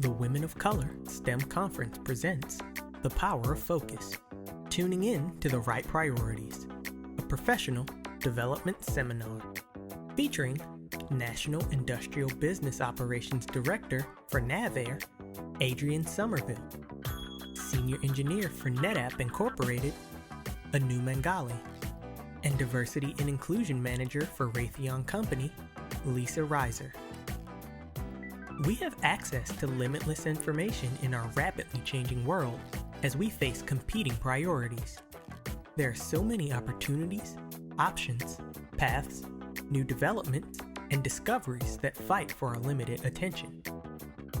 The Women of Color STEM Conference presents The Power of Focus, tuning in to the right priorities, a professional development seminar featuring National Industrial Business Operations Director for NAVAIR, Adrienne Somerville, Senior Engineer for NetApp Incorporated, Mangaly, and Diversity and Inclusion Manager for Raytheon Company, Liza. We have access to limitless information in our rapidly changing world as we face competing priorities. There are so many opportunities, options, paths, new developments, and discoveries that fight for our limited attention.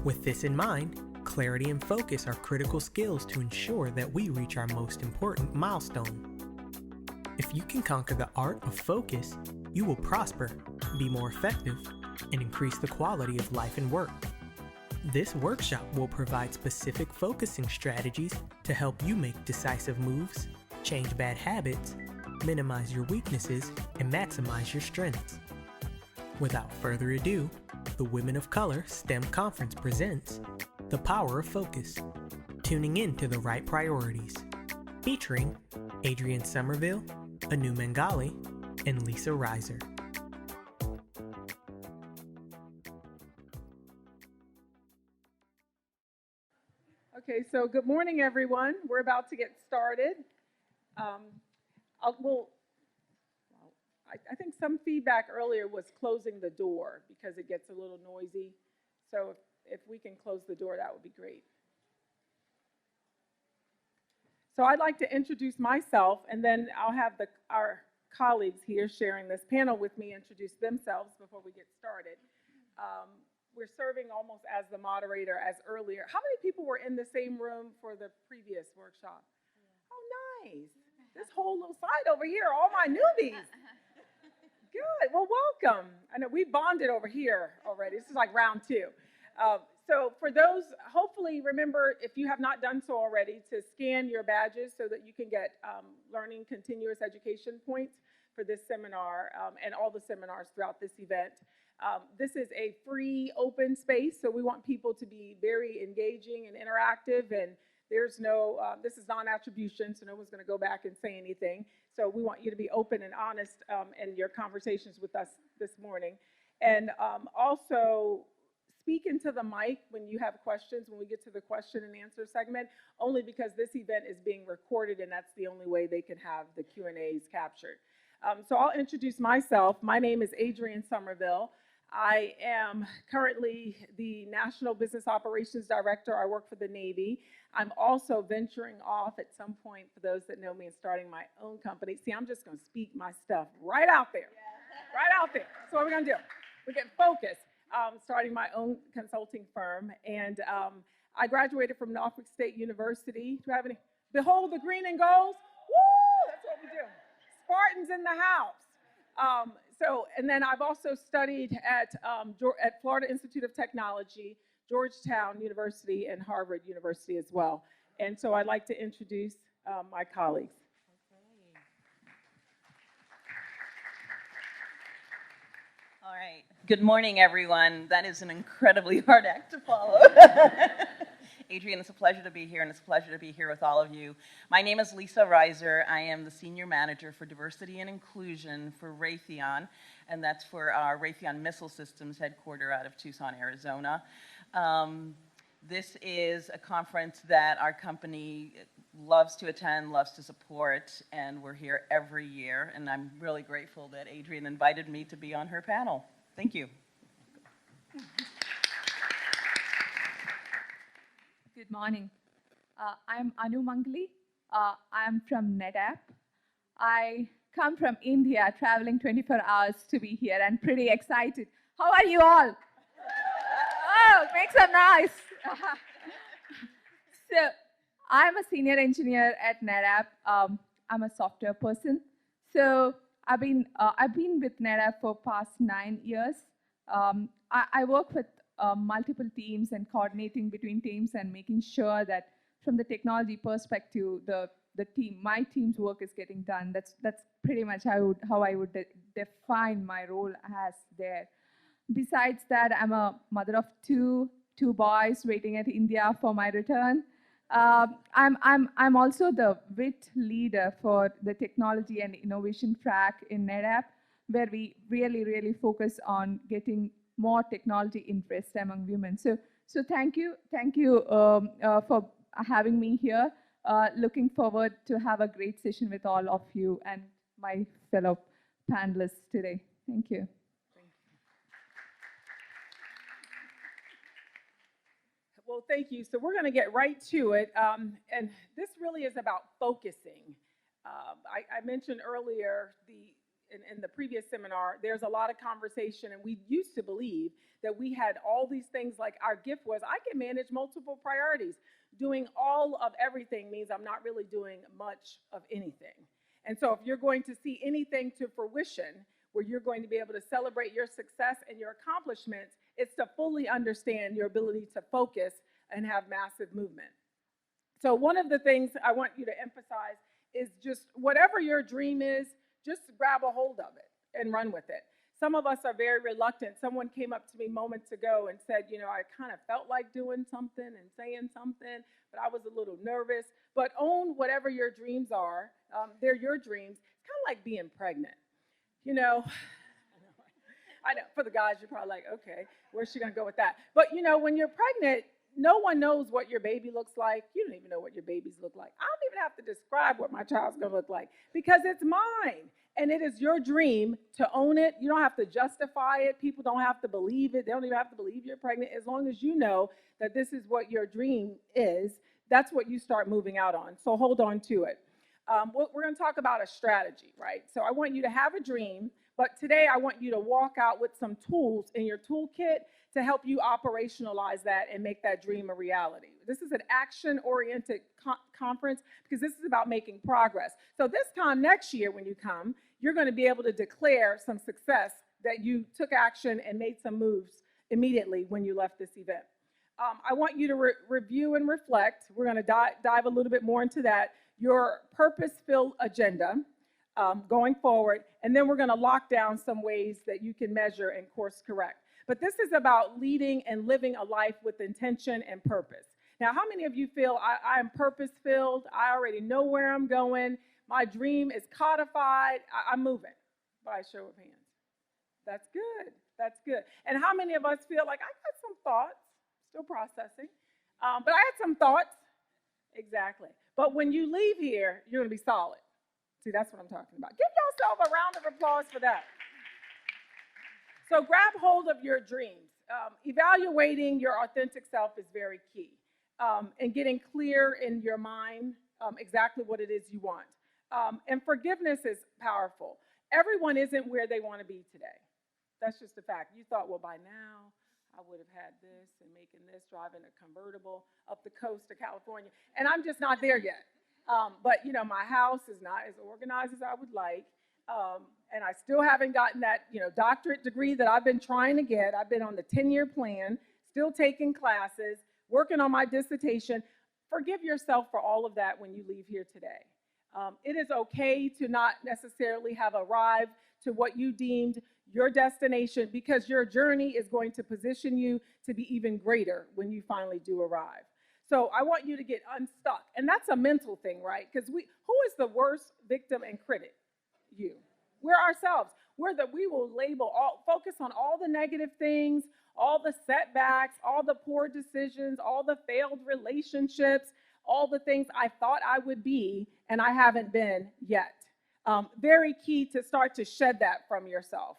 With this in mind, clarity and focus are critical skills to ensure that we reach our most important milestone. If you can conquer the art of focus, you will prosper, be more effective, and increase the quality of life and work. This workshop will provide specific focusing strategies to help you make decisive moves, change bad habits, minimize your weaknesses, and maximize your strengths. Without further ado, the Women of Color STEM Conference presents The Power of Focus, tuning in to the right priorities, featuring Adrienne Somerville, Mangaly, and Liza. Okay, so good morning, everyone. We're about to get started. I think some feedback earlier was closing the door because it gets a little noisy. So if we can close the door, that would be great. So I'd like to introduce myself, and then I'll have our colleagues here sharing this panel with me introduce themselves before we get started. We're serving almost as the moderator as earlier. How many people were in the same room for the previous workshop? Oh, nice. This whole little side over here, all my newbies. Good. Well, welcome. I know we bonded over here already. This is like round two. So for those, hopefully remember, if you have not done so already, to scan your badges so that you can get learning continuous education points for this seminar and all the seminars throughout this event. This is a free open space, so we want people to be very engaging and interactive, and there's no, this is non-attribution, so no one's going to go back and say anything. So we want you to be open and honest in your conversations with us this morning. And also speak into the mic when you have questions, when we get to the question and answer segment, only because this event is being recorded and that's the only way they can have the Q&As captured. So I'll introduce myself. My name is Adrienne Somerville. I am currently the National Business Operations Director. I work for the Navy. I'm also venturing off at some point, for those that know me, and starting my own company. See, I'm just going to speak my stuff right out there. Yeah. Right out there. That's what we're going to do. We're getting focused. Starting my own consulting firm. And I graduated from Norfolk State University. Do you have any? Behold the green and golds. Woo! That's what we do. Spartans in the house. And then I've also studied at Florida Institute of Technology, Georgetown University, and Harvard University as well. And so I'd like to introduce my colleagues. All right. Good morning, everyone. That is an incredibly hard act to follow. Adrienne, it's a pleasure to be here, and it's a pleasure to be here with all of you. My name is Liza. I am the Senior Manager for Diversity and Inclusion for Raytheon, and that's for our Raytheon Missile Systems headquartered out of Tucson, Arizona. This is a conference that our company loves to attend, loves to support, and we're here every year, and I'm really grateful that Adrienne invited me to be on her panel. Thank you. Good morning. I'm Mangaly. I'm from NetApp. I come from India, traveling 24 hours to be here, and pretty excited. How are you all? Oh, make some noise. So, I'm a senior engineer at NetApp. I'm a software person. So, I've been with NetApp for past 9 years. I work with multiple teams and coordinating between teams and making sure that from the technology perspective, my team's work is getting done. That's pretty much how I would define my role as there. Besides that, I'm a mother of 2, 2 boys waiting at India for my return. I'm also the WIT leader for the technology and innovation track in NetApp, where we really focus on getting more technology interest among women. So thank you for having me here. Looking forward to have a great session with all of you and my fellow panelists today. Thank you. Well, thank you. So we're going to get right to it. And this really is about focusing. I mentioned earlier in the previous seminar, there's a lot of conversation, and we used to believe that we had all these things, like our gift was, I can manage multiple priorities. Doing all of everything means I'm not really doing much of anything. And so if you're going to see anything to fruition, where you're going to be able to celebrate your success and your accomplishments, it's to fully understand your ability to focus and have massive movement. So one of the things I want you to emphasize is just whatever your dream is, just grab a hold of it and run with it. Some of us are very reluctant. Someone came up to me moments ago and said, you know, I kind of felt like doing something and saying something, but I was a little nervous. But own whatever your dreams are. They're your dreams. It's kind of like being pregnant. You know, I know, for the guys, you're probably like, okay, where's she going to go with that? But, you know, when you're pregnant, no one knows what your baby looks like. You don't even know what your babies look like. I don't even have to describe what my child's going to look like because it's mine. And it is your dream to own it. You don't have to justify it. People don't have to believe it. They don't even have to believe you're pregnant. As long as you know that this is what your dream is, that's what you start moving out on. So hold on to it. We're going to talk about a strategy, right? So I want you to have a dream, but today I want you to walk out with some tools in your toolkit to help you operationalize that and make that dream a reality. This is an action-oriented conference because this is about making progress. So this time next year when you come, you're going to be able to declare some success that you took action and made some moves immediately when you left this event. I want you to review and reflect. We're going to dive a little bit more into that. Your purpose-filled agenda going forward, and then we're going to lock down some ways that you can measure and course correct. But this is about leading and living a life with intention and purpose. Now, how many of you feel I am purpose-filled? I already know where I'm going. My dream is codified. I'm moving. By a show of hands. That's good. That's good. And how many of us feel like I got some thoughts, still processing, but I had some thoughts. Exactly. But when you leave here, you're going to be solid. See, that's what I'm talking about. Give yourself a round of applause for that. So grab hold of your dreams. Evaluating your authentic self is very key. And getting clear in your mind exactly what it is you want. And forgiveness is powerful. Everyone isn't where they want to be today. That's just a fact. You thought, well, by now, I would have had this and making this, driving a convertible up the coast of California. And I'm just not there yet. But, you know, my house is not as organized as I would like. And I still haven't gotten that, you know, doctorate degree that I've been trying to get. I've been on the 10-year plan, still taking classes, working on my dissertation. Forgive yourself for all of that when you leave here today. It is okay to not necessarily have arrived to what you deemed your destination because your journey is going to position you to be even greater when you finally do arrive. So I want you to get unstuck. And that's a mental thing, right? Because who is the worst victim and critic? You. We're ourselves. We will focus on all the negative things, all the setbacks, all the poor decisions, all the failed relationships, all the things I thought I would be and I haven't been yet. Very key to start to shed that from yourself.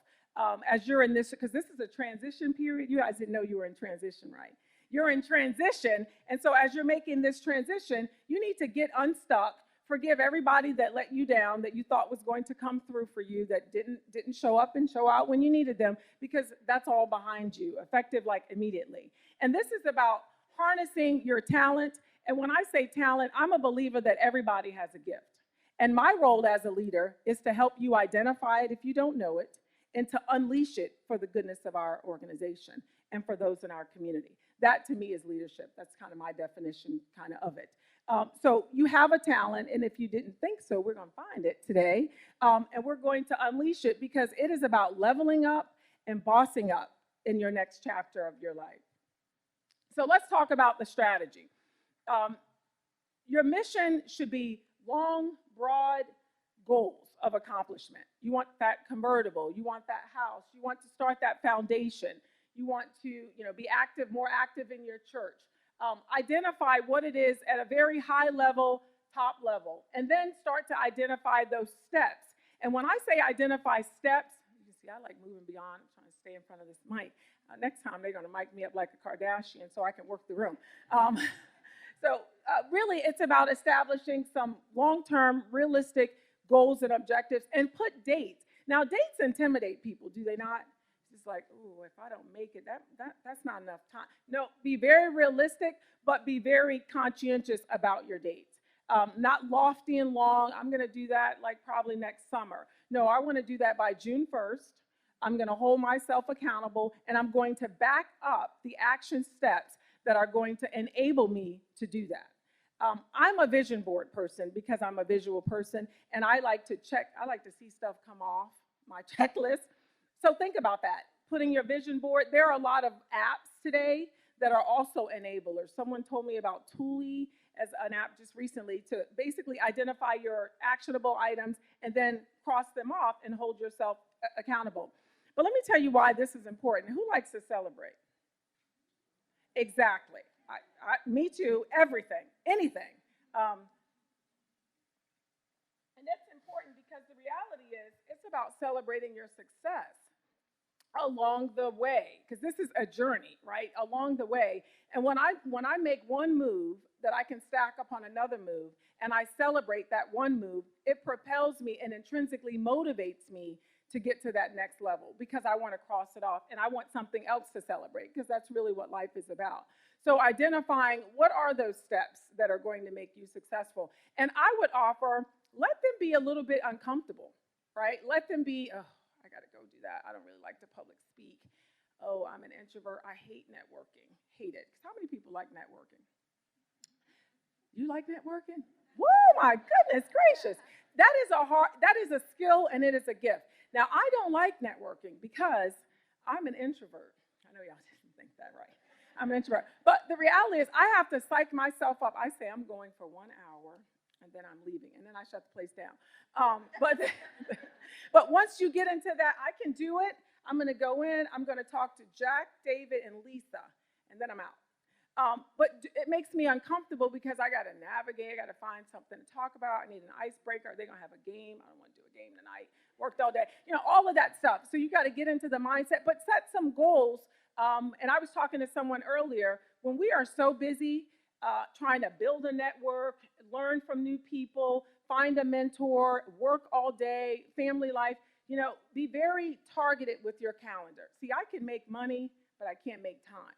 As you're in this, because this is a transition period. You guys didn't know you were in transition, right? You're in transition, and so as you're making this transition, you need to get unstuck, forgive everybody that let you down, that you thought was going to come through for you, that didn't show up and show out when you needed them, because that's all behind you, effective like immediately. And this is about harnessing your talent, and when I say talent, I'm a believer that everybody has a gift. And my role as a leader is to help you identify it if you don't know it, and to unleash it for the goodness of our organization and for those in our community. That to me is leadership. That's kind of my definition of it. So you have a talent, and if you didn't think so, we're going to find it today. And we're going to unleash it because it is about leveling up and bossing up in your next chapter of your life. So let's talk about the strategy. Your mission should be long, broad goals of accomplishment. You want that convertible. You want that house. You want to start that foundation. You want to, be active, more active in your church. Identify what it is at a very high level, top level, and then start to identify those steps. And when I say identify steps, you see, I like moving beyond. I'm trying to stay in front of this mic. Next time, they're going to mic me up like a Kardashian so I can work the room. So really, it's about establishing some long-term, realistic goals and objectives, and put dates. Now, dates intimidate people, do they not? It's like, oh, if I don't make it, that's not enough time. No, be very realistic, but be very conscientious about your dates. Not lofty and long. I'm going to do that like probably next summer. No, I want to do that by June 1st. I'm going to hold myself accountable, and I'm going to back up the action steps that are going to enable me to do that. I'm a vision board person because I'm a visual person, and I like to see stuff come off my checklist. So think about that. Putting your vision board, there are a lot of apps today that are also enablers. Someone told me about Tuli as an app just recently to basically identify your actionable items and then cross them off and hold yourself accountable. But let me tell you why this is important. Who likes to celebrate? Exactly. Me too, everything, anything. And that's important because the reality is it's about celebrating your success along the way, because this is a journey, right? Along the way. And when I make one move that I can stack upon another move, and I celebrate that one move, it propels me and intrinsically motivates me to get to that next level, because I want to cross it off and I want something else to celebrate, because that's really what life is about. So identifying what are those steps that are going to make you successful. And I would offer, let them be a little bit uncomfortable, right? Let them be, oh, I got to go do that. I don't really like to public speak. Oh, I'm an introvert. I hate networking. Hate it. How many people like networking? You like networking? Whoa, my goodness gracious. That is a skill, and it is a gift. Now, I don't like networking because I'm an introvert. I know y'all didn't think that, right? I'm an introvert. But the reality is I have to psych myself up. I say I'm going for 1 hour, and then I'm leaving, and then I shut the place down. But once you get into that, I can do it. I'm going to go in. I'm going to talk to Jack, David, and Lisa, and then I'm out. But it makes me uncomfortable because I got to navigate. I got to find something to talk about. I need an icebreaker. Are they going to have a game? I don't want to do a game tonight. Worked all day. All of that stuff. So you got to get into the mindset, but set some goals. And I was talking to someone earlier. When we are so busy trying to build a network, learn from new people, find a mentor, work all day, family life, be very targeted with your calendar. See, I can make money, but I can't make time,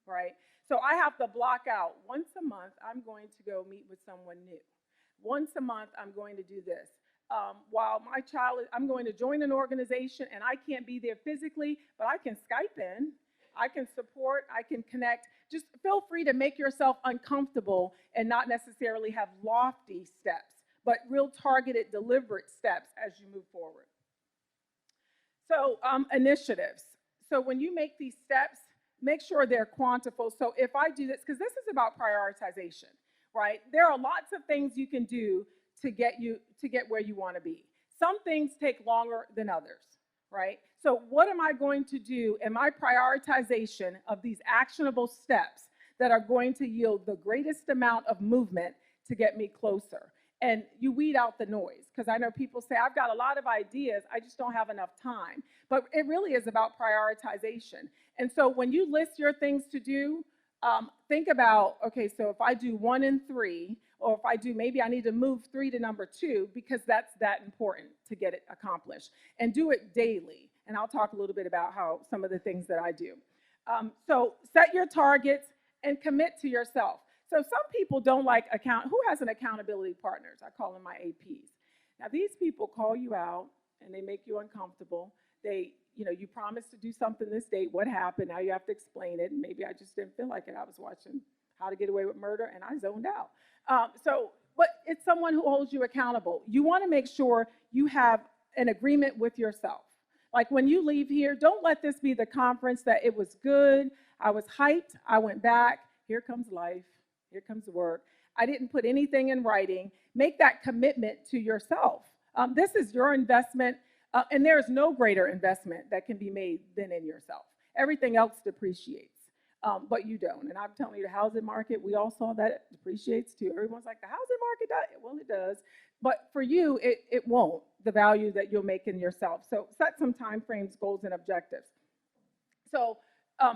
right? So I have to block out once a month, I'm going to go meet with someone new. Once a month, I'm going to do this. While my child, I'm going to join an organization and I can't be there physically, but I can Skype in, I can support, I can connect. Just feel free to make yourself uncomfortable and not necessarily have lofty steps, but real targeted, deliberate steps as you move forward. So initiatives. So when you make these steps, make sure they're quantifiable. So if I do this, because this is about prioritization, right? There are lots of things you can do to get where you want to be. Some things take longer than others, right? So what am I going to do in my prioritization of these actionable steps that are going to yield the greatest amount of movement to get me closer? And you weed out the noise, because I know people say, I've got a lot of ideas, I just don't have enough time. But it really is about prioritization. And so when you list your things to do, think about, okay, so if I do 1 and 3, or if I do, maybe I need to move 3 to number 2, because that's that important to get it accomplished. And do it daily. And I'll talk a little bit about how some of the things that I do. So set your targets and commit to yourself. So some people don't like who has an accountability partners? I call them my APs. Now these people call you out and they make you uncomfortable. You promised to do something this date. What happened? Now you have to explain it. Maybe I just didn't feel like it. I was watching How to Get Away with Murder and I zoned out. But it's someone who holds you accountable. You want to make sure you have an agreement with yourself. Like when you leave here, don't let this be the conference that it was good, I was hyped. I went back. Here comes life. Here comes work. I didn't put anything in writing. Make that commitment to yourself. This is your investment, and there is no greater investment that can be made than in yourself. Everything else depreciates, but you don't. And I'm telling you, the housing market, we all saw that it depreciates too. Everyone's like, the housing market does? Well, it does. But for you, it won't, the value that you'll make in yourself. So set some time frames, goals, and objectives. So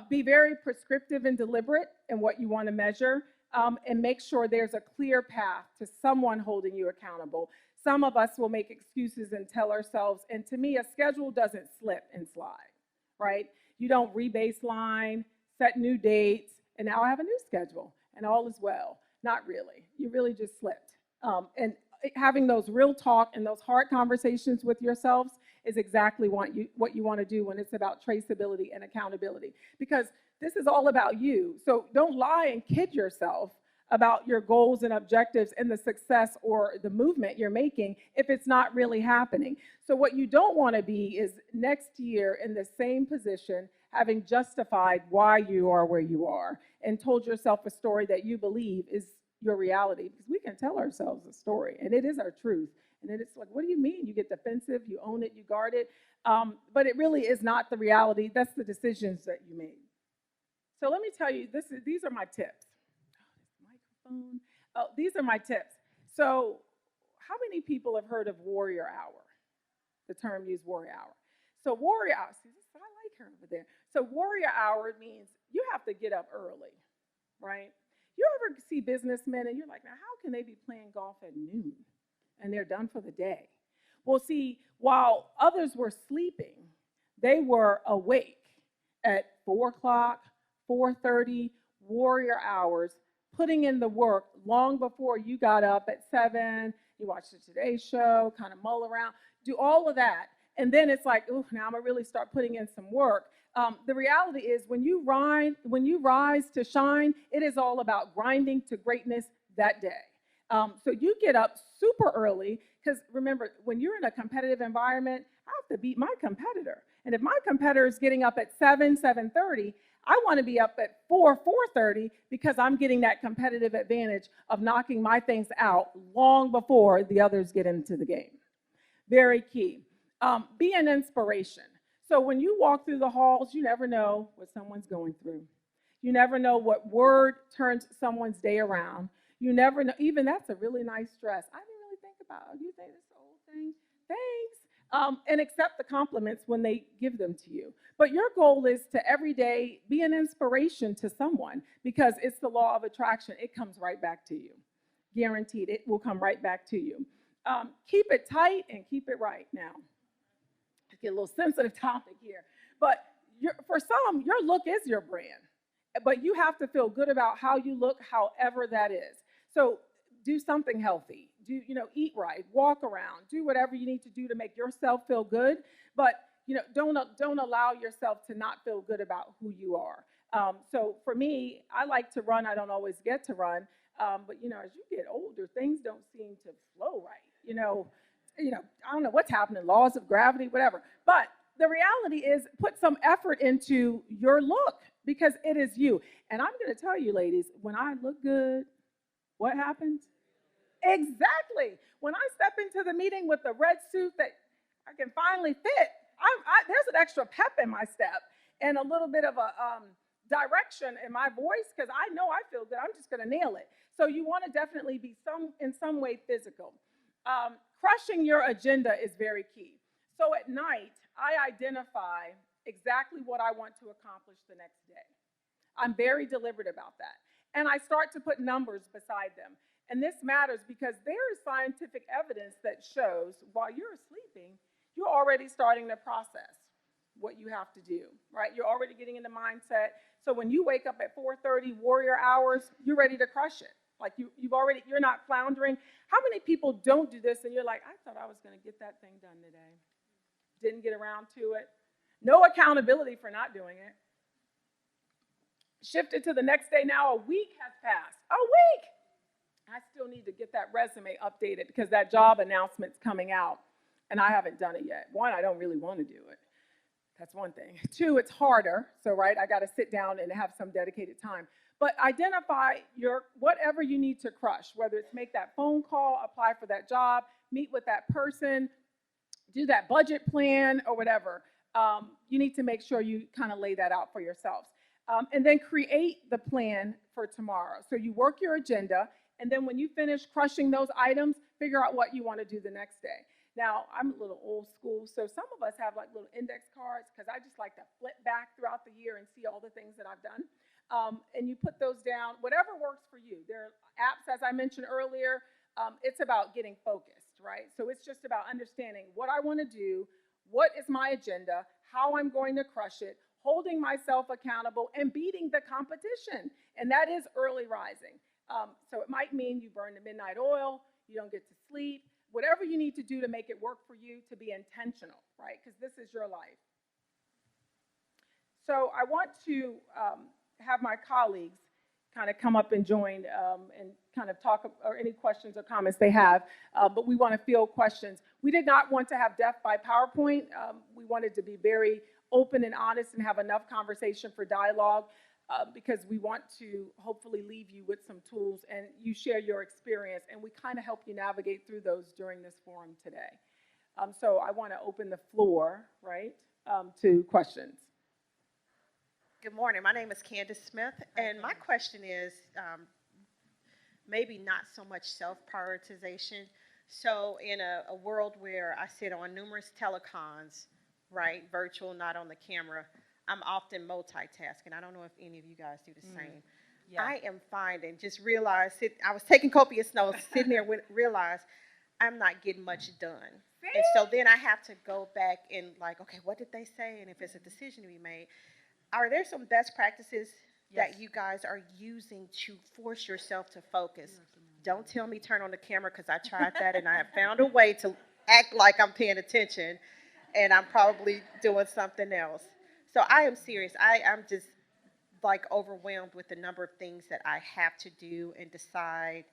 be very prescriptive and deliberate in what you want to measure, and make sure there's a clear path to someone holding you accountable. Some of us will make excuses and tell ourselves, and to me, a schedule doesn't slip and slide, right? You don't re-baseline, set new dates, and now I have a new schedule, and all is well. Not really. You really just slipped. And having those real talk and those hard conversations with yourselves is exactly what you want to do when it's about traceability and accountability, because this is all about you. So don't lie and kid yourself about your goals and objectives and the success or the movement you're making if it's not really happening. So what you don't want to be is next year in the same position, having justified why you are where you are and told yourself a story that you believe is your reality, because we can tell ourselves a story and it is our truth. And then it's like, what do you mean? You get defensive, you own it, you guard it. But it really is not the reality. That's the decisions that you made. So let me tell you, these are my tips. Microphone. Oh, these are my tips. So how many people have heard of warrior hour? The term used, warrior hour. So warrior hour, see, I like her over there. So warrior hour means you have to get up early, right? You ever see businessmen and you're like, now how can they be playing golf at noon and they're done for the day? Well, see, while others were sleeping, they were awake at 4 o'clock, 4:30, warrior hours, putting in the work long before you got up at 7, you watch the Today Show, kind of mull around, do all of that. And then it's like, oh, now I'm gonna really start putting in some work. The reality is when you rise to shine, it is all about grinding to greatness that day. So you get up super early, because remember, when you're in a competitive environment, I have to beat my competitor. And if my competitor is getting up at 7:30, I want to be up at 4:30, because I'm getting that competitive advantage of knocking my things out long before the others get into the game. Very key. Be an inspiration. So when you walk through the halls, you never know what someone's going through. You never know what word turns someone's day around. You never know. Even that's a really nice dress. I didn't really think about it. You think it's the old thing? Thanks. And accept the compliments when they give them to you. But your goal is to every day be an inspiration to someone, because it's the law of attraction. It comes right back to you. Guaranteed, it will come right back to you. Keep it tight and keep it right. Now, I get a little sensitive topic here, but for some, your look is your brand, but you have to feel good about how you look, however that is. So do something healthy. Eat right, walk around, do whatever you need to do to make yourself feel good, but don't allow yourself to not feel good about who you are. So for me, I like to run. I don't always get to run, but as you get older, things don't seem to flow right. I don't know what's happening, laws of gravity, whatever. But the reality is, put some effort into your look, because it is you. And I'm going to tell you, ladies, when I look good, what happens? Exactly. When I step into the meeting with the red suit that I can finally fit, there's an extra pep in my step and a little bit of a direction in my voice, because I know I feel good. I'm just going to nail it. So you want to definitely be in some way physical. Crushing your agenda is very key. So at night, I identify exactly what I want to accomplish the next day. I'm very deliberate about that. And I start to put numbers beside them. And this matters because there is scientific evidence that shows while you're sleeping, you're already starting to process what you have to do, right? You're already getting in the mindset. So when you wake up at 4:30, warrior hours, you're ready to crush it. Like you're not floundering. How many people don't do this and you're like, I thought I was going to get that thing done today. Didn't get around to it. No accountability for not doing it. Shifted to the next day, now a week has passed. A week! I still need to get that resume updated because that job announcement's coming out and I haven't done it yet. One, I don't really want to do it. That's one thing. Two, it's harder. So, right, I got to sit down and have some dedicated time. But identify whatever you need to crush, whether it's make that phone call, apply for that job, meet with that person, do that budget plan or whatever. You need to make sure you kind of lay that out for yourselves. And then create the plan for tomorrow. So you work your agenda, and then when you finish crushing those items, figure out what you want to do the next day. Now, I'm a little old school, so some of us have like little index cards because I just like to flip back throughout the year and see all the things that I've done. And you put those down, whatever works for you. There are apps, as I mentioned earlier. It's about getting focused, right? So it's just about understanding what I want to do, what is my agenda, how I'm going to crush it, holding myself accountable, and beating the competition. And that is early rising. So it might mean you burn the midnight oil, you don't get to sleep, whatever you need to do to make it work for you, to be intentional, right? Because this is your life. So I want to have my colleagues kind of come up and join and kind of talk, or any questions or comments they have, but we want to field questions. We did not want to have death by PowerPoint. We wanted to be very open and honest and have enough conversation for dialogue because we want to hopefully leave you with some tools and you share your experience, and we kind of help you navigate through those during this forum today. So I want to open the floor, right, to questions. Good morning. My name is Candace Smith, and my question is maybe not so much self-prioritization. So in a world where I sit on numerous telecons, right, virtual, not on the camera, I'm often multitasking. I don't know if any of you guys do the same. Yeah. I am finding, just realized, I was taking copious notes, sitting there, realized I'm not getting much done. See? And so then I have to go back and like, okay, what did they say? And if it's a decision to be made, are there some best practices that you guys are using to force yourself to focus? Don't tell me turn on the camera, because I tried that and I have found a way to act like I'm paying attention and I'm probably doing something else. So I am serious. I'm just like overwhelmed with the number of things that I have to do and decide,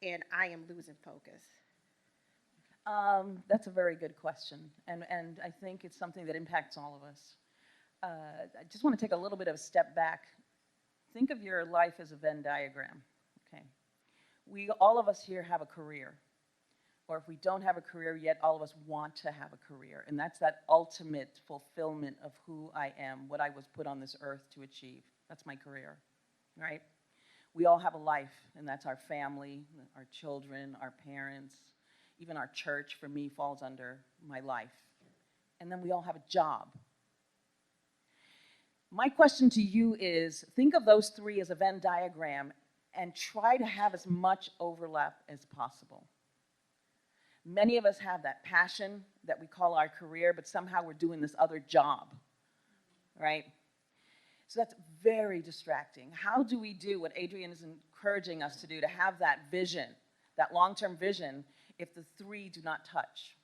and I am losing focus. That's a very good question, and I think it's something that impacts all of us. I just want to take a little bit of a step back. Think of your life as a Venn diagram, okay? All of us here have a career, or if we don't have a career yet, all of us want to have a career, and that's that ultimate fulfillment of who I am, what I was put on this earth to achieve. That's my career, right? We all have a life, and that's our family, our children, our parents, even our church, for me, falls under my life. And then we all have a job. My question to you is, think of those three as a Venn diagram and try to have as much overlap as possible. Many of us have that passion that we call our career, but somehow we're doing this other job, right? So that's very distracting. How do we do what Adrienne is encouraging us to do, to have that vision, that long-term vision, if the three do not touch?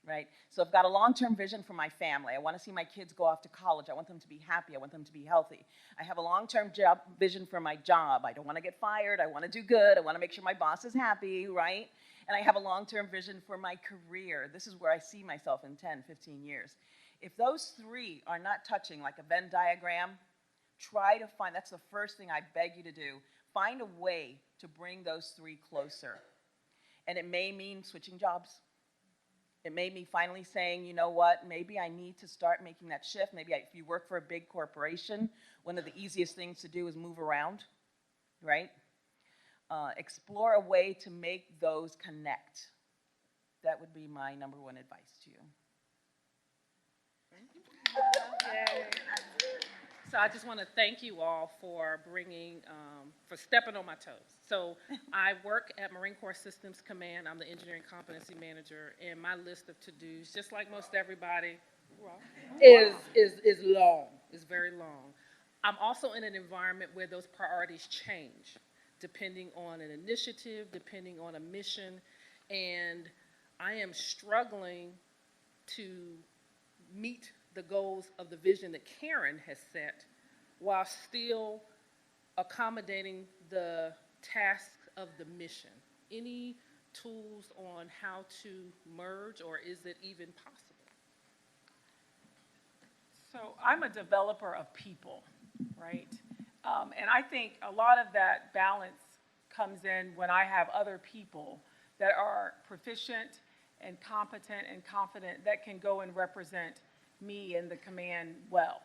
Right? So I've got a long-term vision for my family. I want to see my kids go off to college. I want them to be happy. I want them to be healthy. I have a long-term vision for my job. I don't want to get fired. I want to do good. I want to make sure my boss is happy, right? And I have a long-term vision for my career. This is where I see myself in 10, 15 years. If those three are not touching like a Venn diagram, try to find, that's the first thing I beg you to do, find a way to bring those three closer. And it may mean switching jobs. It may be finally saying, you know what, maybe I need to start making that shift. Maybe if you work for a big corporation, one of the easiest things to do is move around, right? Explore a way to make those connect. That would be my number one advice to you. So I just want to thank you all for for stepping on my toes. So I work at Marine Corps Systems Command. I'm the Engineering Competency Manager, and my list of to-dos, just like most everybody, is long. It's very long. I'm also in an environment where those priorities change, depending on an initiative, depending on a mission, and I am struggling to meet the goals of the vision that Karen has set while still accommodating the tasks of the mission. Any tools on how to merge, or is it even possible? So I'm a developer of people, right? And I think a lot of that balance comes in when I have other people that are proficient and competent and confident that can go and represent me and the command well.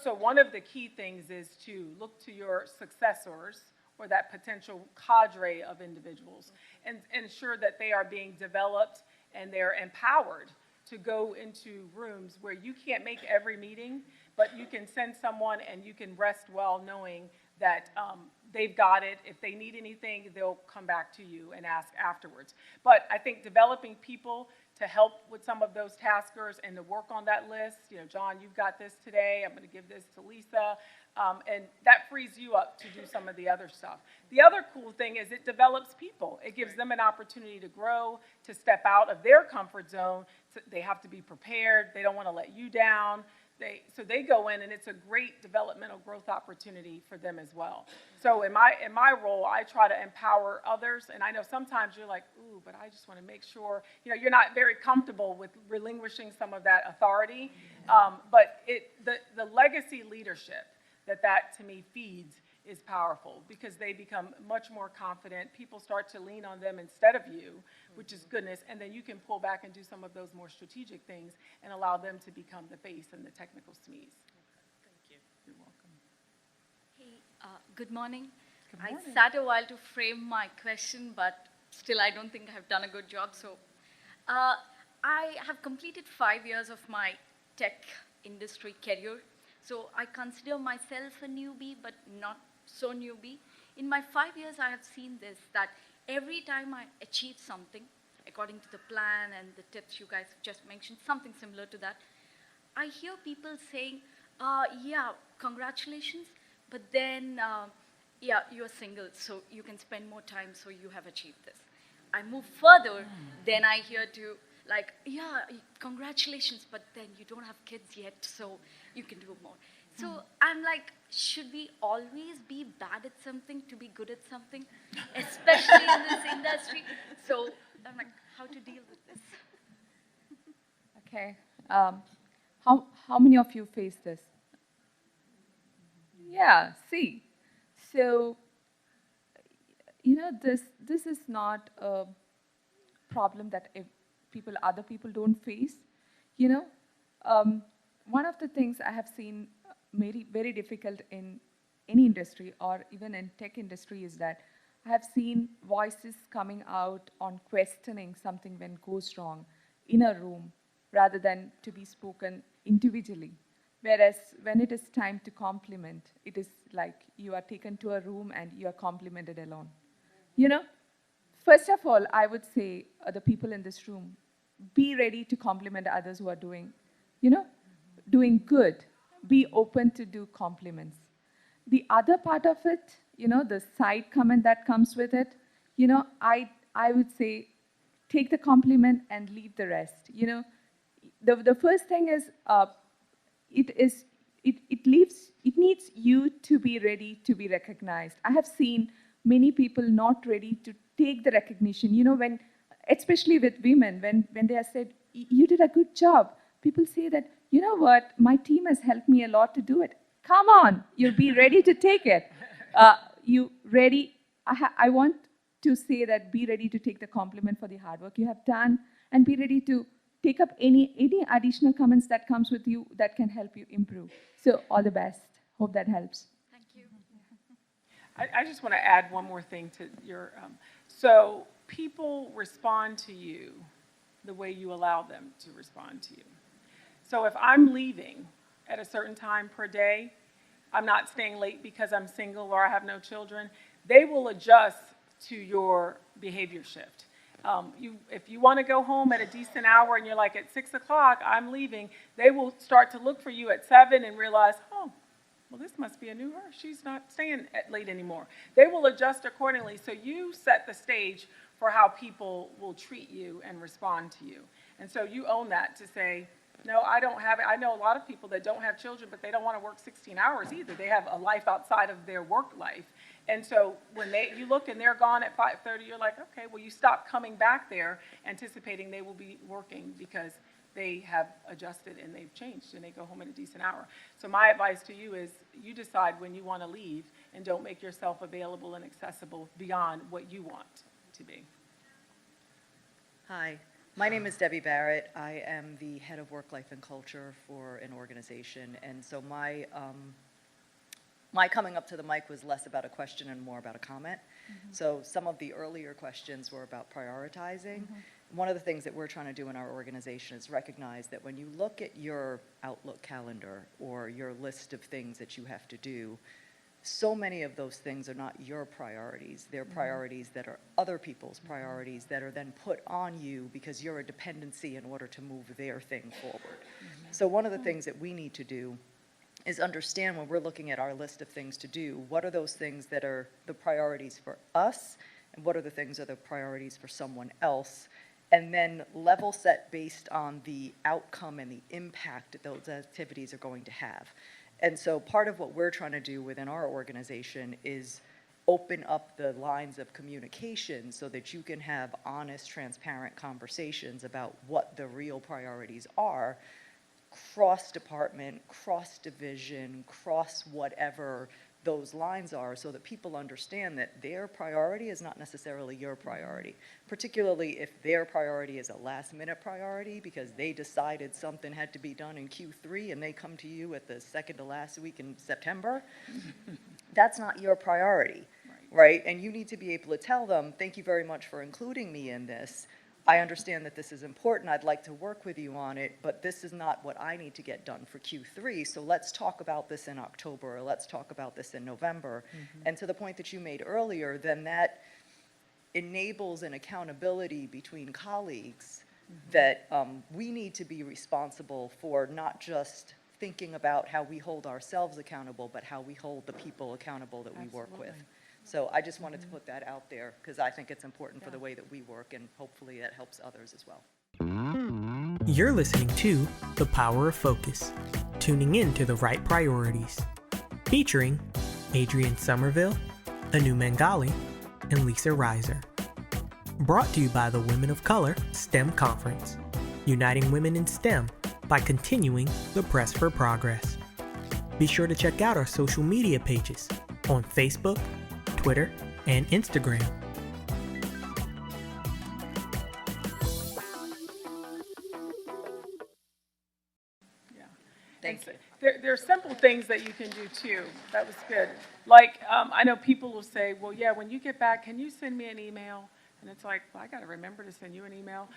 So one of the key things is to look to your successors or that potential cadre of individuals and ensure that they are being developed and they're empowered to go into rooms where you can't make every meeting, but you can send someone and you can rest well knowing that they've got it. If they need anything, they'll come back to you and ask afterwards. But I think developing people to help with some of those taskers and to work on that list, you know, John, you've got this today, I'm going to give this to Lisa, and that frees you up to do some of the other stuff. The other cool thing is it develops people. It gives them an opportunity to grow, to step out of their comfort zone. They have to be prepared. They don't want to let you down. So they go in, and it's a great developmental growth opportunity for them as well. So in my role, I try to empower others, and I know sometimes you're like, ooh, but I just want to make sure, you know, you're not very comfortable with relinquishing some of that authority. But the legacy leadership that to me feeds is powerful because they become much more confident. People start to lean on them instead of you, which is goodness, and then you can pull back and do some of those more strategic things and allow them to become the face and the technical SMEs. Thank you. You're welcome. Hey, good morning. Good morning. I sat a while to frame my question, but still I don't think I've done a good job. So I have completed 5 years of my tech industry career. So I consider myself a newbie, but not so newbie. In my 5 years, I have seen this, that every time I achieve something, according to the plan and the tips you guys have just mentioned, something similar to that, I hear people saying, yeah, congratulations, but then, yeah, you're single, so you can spend more time, so you have achieved this. I move further, then I hear to, like, yeah, congratulations, but then you don't have kids yet, so you can do more. So I'm like, should we always be bad at something to be good at something, especially in this industry? So I'm like, how to deal with this? Okay. How many of you face this? Yeah, see. So, you know, this is not a problem that other people don't face. You know, one of the things I have seen very difficult in any industry or even in tech industry is that I have seen voices coming out on questioning something when it goes wrong in a room rather than to be spoken individually. Whereas when it is time to compliment, it is like you are taken to a room and you are complimented alone. You know, first of all, I would say the people in this room, be ready to compliment others who are doing, you know, doing good. Be open to do compliments. The other part of it, you know, the side comment that comes with it, you know, I would say take the compliment and leave the rest. You know, the first thing is it needs you to be ready to be recognized. I have seen many people not ready to take the recognition. You know, when, especially with women, when they are said, you did a good job, people say that, you know what, my team has helped me a lot to do it. Come on, you'll be ready to take it. You ready? I want to say that be ready to take the compliment for the hard work you have done, and be ready to take up any additional comments that comes with you that can help you improve. So all the best. Hope that helps. Thank you. I just want to add one more thing to your, so people respond to you the way you allow them to respond to you. So if I'm leaving at a certain time per day, I'm not staying late because I'm single or I have no children, they will adjust to your behavior shift. If you want to go home at a decent hour and you're like at 6 o'clock, I'm leaving, they will start to look for you at 7 and realize, oh, well, this must be a new her. She's not staying late anymore. They will adjust accordingly. So you set the stage for how people will treat you and respond to you. And so you own that to say, no, I don't have it. I know a lot of people that don't have children, but they don't want to work 16 hours either. They have a life outside of their work life. And so when you look and they're gone at 5:30, you're like, okay, well, you stop coming back there anticipating they will be working because they have adjusted and they've changed and they go home at a decent hour. So my advice to you is you decide when you want to leave and don't make yourself available and accessible beyond what you want to be. Hi, my name is Debbie Barrett. I am the head of work, life, and culture for an organization. And so my coming up to the mic was less about a question and more about a comment. So some of the earlier questions were about prioritizing. One of the things that we're trying to do in our organization is recognize that when you look at your Outlook calendar or your list of things that you have to do, so many of those things are not your priorities. They're priorities that are other people's priorities that are then put on you because you're a dependency in order to move their thing forward. So one of the things that we need to do is understand when we're looking at our list of things to do, what are those things that are the priorities for us, and what are the things that are the priorities for someone else, and then level set based on the outcome and the impact that those activities are going to have. And so part of what we're trying to do within our organization is open up the lines of communication so that you can have honest, transparent conversations about what the real priorities are, cross-department, cross-division, cross-whatever those lines are, so that people understand that their priority is not necessarily your priority, particularly if their priority is a last-minute priority because they decided something had to be done in Q3 and they come to you at the second to last week in September. That's not your priority, right? And you need to be able to tell them, thank you very much for including me in this. I understand that this is important. I'd like to work with you on it, but this is not what I need to get done for Q3. So let's talk about this in October, or let's talk about this in November. And to the point that you made earlier, then that enables an accountability between colleagues that we need to be responsible for not just thinking about how we hold ourselves accountable, but how we hold the people accountable that we work with. So I just wanted to put that out there because I think it's important for the way that we work, and hopefully that helps others as well. You're listening to The Power of Focus, tuning in to the right priorities, featuring Adrienne Somerville, Anu Mangaly, and Lisa Reiser. Brought to you by the Women of Color STEM Conference, uniting women in STEM by continuing the press for progress. Be sure to check out our social media pages on Facebook, Twitter, and Instagram. Thank you. There are simple things that you can do too. That was good. Like, I know people will say, well, yeah, when you get back, can you send me an email? And it's like, well, I got to remember to send you an email.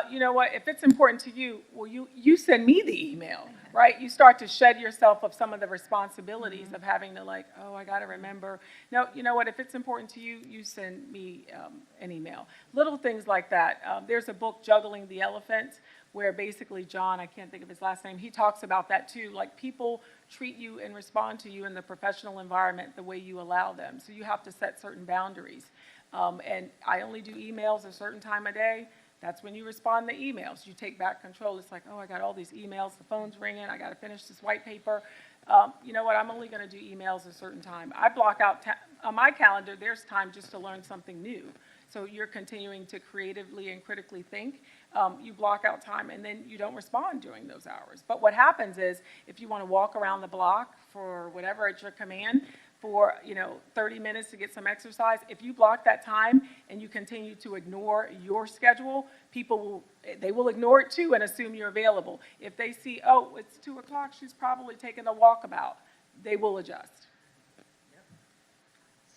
You know what? If it's important to you, well, you send me the email, right? You start to shed yourself of some of the responsibilities of having to like, oh, I got to remember. No, you know what? If it's important to you, you send me an email. Little things like that. There's a book, Juggling the Elephant, where basically John, I can't think of his last name, he talks about that too. Like people treat you and respond to you in the professional environment the way you allow them. So you have to set certain boundaries. And I only do emails a certain time of day. That's when you respond to emails. You take back control. It's like, oh, I got all these emails. The phone's ringing. I got to finish this white paper. You know what? I'm only going to do emails a certain time. I block out on my calendar, there's time just to learn something new. So you're continuing to creatively and critically think. You block out time, and then you don't respond during those hours. But what happens is if you want to walk around the block for whatever at your command, for 30 minutes to get some exercise, if you block that time and you continue to ignore your schedule, people will ignore it too and assume you're available. If they see, oh, it's 2 o'clock, she's probably taking a walkabout, they will adjust.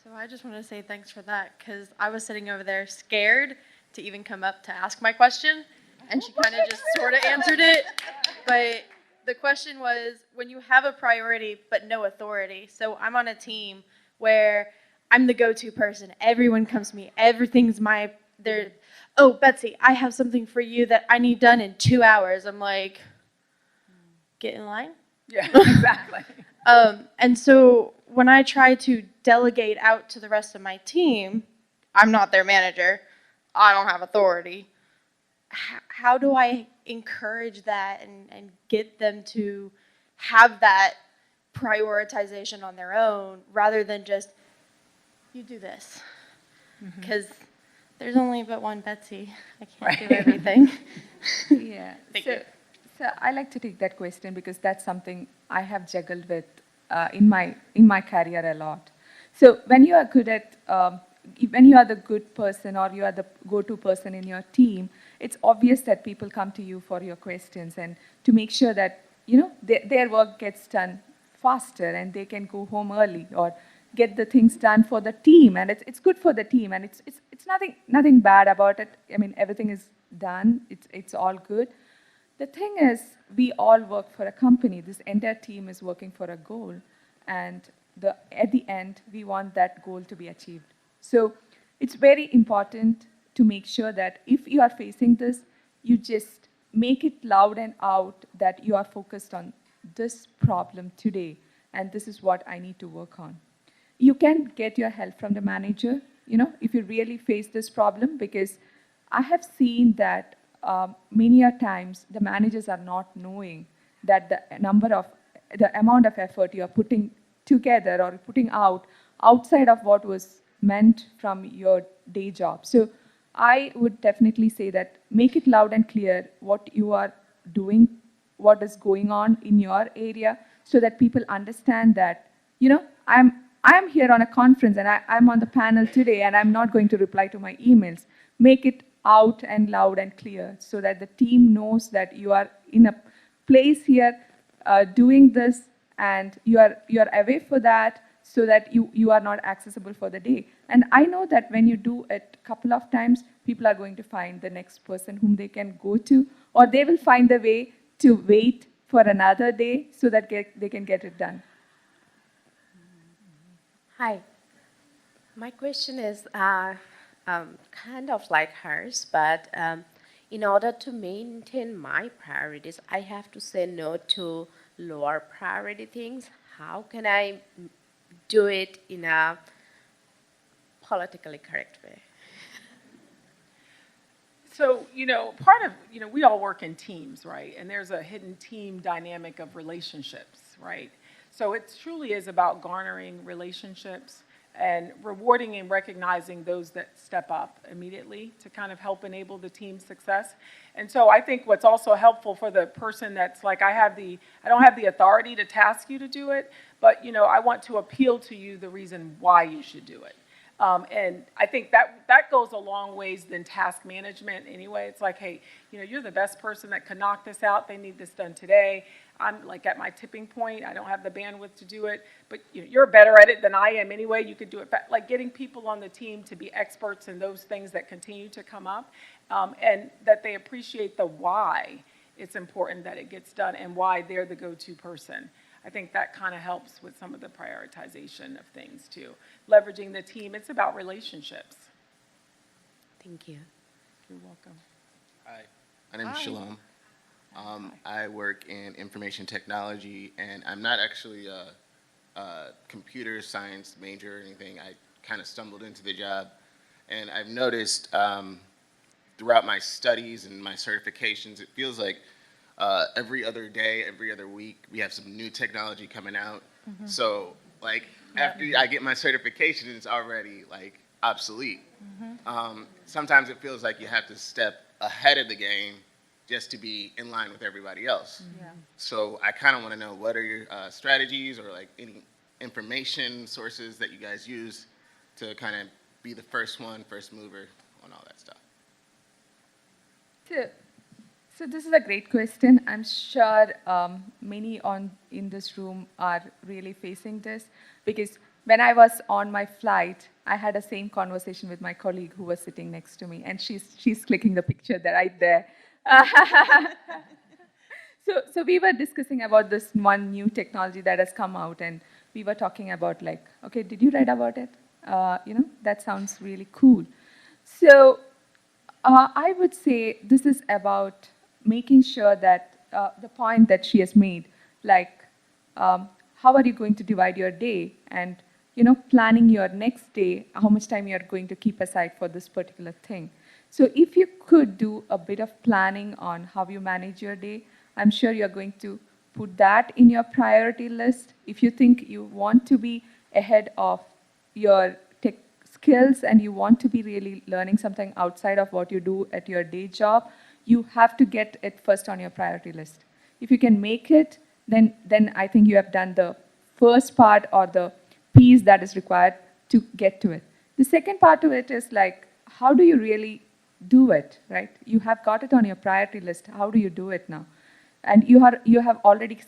So I just want to say thanks for that, because I was sitting over there scared to even come up to ask my question, and she kind of just sort of answered it. But the question was, when you have a priority but no authority. So I'm on a team where I'm the go-to person. Everyone comes to me. Everything's oh, Betsy, I have something for you that I need done in 2 hours. I'm like, get in line. Yeah, exactly. And so when I try to delegate out to the rest of my team, I'm not their manager. I don't have authority. How do I encourage that and get them to have that prioritization on their own rather than just, you do this? Because there's only but one Betsy. I can't do everything. Yeah. Thank you. So I like to take that question because that's something I have juggled with in my career a lot. So when you are good at when you are the good person or you are the go-to person in your team, it's obvious that people come to you for your questions and to make sure that their work gets done faster and they can go home early or get the things done for the team, and it's good for the team, and it's nothing bad about it. I mean, everything is done. It's all good. The thing is, we all work for a company. This entire team is working for a goal, and at the end, we want that goal to be achieved. So it's very important to make sure that if you are facing this, you just make it loud and out that you are focused on this problem today, and this is what I need to work on. You can get your help from the manager, if you really face this problem, because I have seen that many a times the managers are not knowing that the amount of effort you are putting together or putting out outside of what was meant from your day job. So I would definitely say that make it loud and clear what you are doing, what is going on in your area, so that people understand that, I'm here on a conference and I'm on the panel today and I'm not going to reply to my emails. Make it out and loud and clear so that the team knows that you are in a place here doing this and you are away for that, so that you are not accessible for the day. And I know that when you do it a couple of times, people are going to find the next person whom they can go to, or they will find a way to wait for another day so that they can get it done. Hi. My question is kind of like hers, but in order to maintain my priorities, I have to say no to lower priority things. How can I do it in a politically correct way? So, part of, we all work in teams, right? And there's a hidden team dynamic of relationships, right? So it truly is about garnering relationships and rewarding and recognizing those that step up immediately to kind of help enable the team's success. And so I think what's also helpful for the person that's like, I don't have the authority to task you to do it, but I want to appeal to you the reason why you should do it. And I think that goes a long ways than task management anyway. It's like, hey, you're the best person that can knock this out. They need this done today. I'm like at my tipping point. I don't have the bandwidth to do it, but you're better at it than I am anyway. You could do it. Like getting people on the team to be experts in those things that continue to come up, and that they appreciate the why it's important that it gets done and why they're the go-to person. I think that kind of helps with some of the prioritization of things too. Leveraging the team, it's about relationships. Thank you. You're welcome. Hi, my name is Shalom. I work in information technology, and I'm not actually a computer science major or anything. I kind of stumbled into the job, and I've noticed throughout my studies and my certifications, it feels like every other day, every other week, we have some new technology coming out. Mm-hmm. So, like, after I get my certification, it's already, like, obsolete. Mm-hmm. Sometimes it feels like you have to step ahead of the game just to be in line with everybody else. Yeah. So I kind of want to know, what are your strategies or, like, any information sources that you guys use to kind of be the first mover on all that stuff? So this is a great question. I'm sure many in this room are really facing this, because when I was on my flight, I had the same conversation with my colleague who was sitting next to me, and she's clicking the picture there, right there. So we were discussing about this one new technology that has come out, and we were talking about, like, okay, did you read about it? That sounds really cool. So I would say this is about making sure that the point that she has made, like, how are you going to divide your day, and planning your next day, how much time you are going to keep aside for this particular thing. So if you could do a bit of planning on how you manage your day, I'm sure you're going to put that in your priority list. If you think you want to be ahead of your tech skills and you want to be really learning something outside of what you do at your day job, you have to get it first on your priority list. If you can make it, then I think you have done the first part or the piece that is required to get to it. The second part of it is like, how do you really do it, right? You have got it on your priority list. How do you do it now? And you have already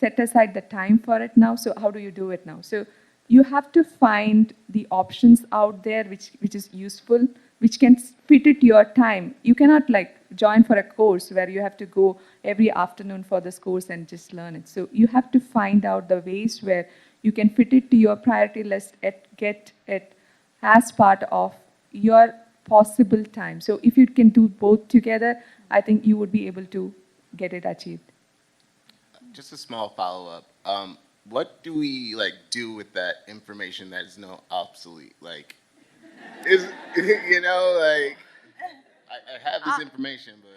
set aside the time for it now, so how do you do it now? So you have to find the options out there which is useful, which can fit it to your time. You cannot like join for a course where you have to go every afternoon for this course and just learn it. So you have to find out the ways where you can fit it to your priority list and get it as part of your possible time. So if you can do both together, I think you would be able to get it achieved. Just a small follow-up. What do we like do with that information that is now obsolete? Like, is you know, like I have this information, but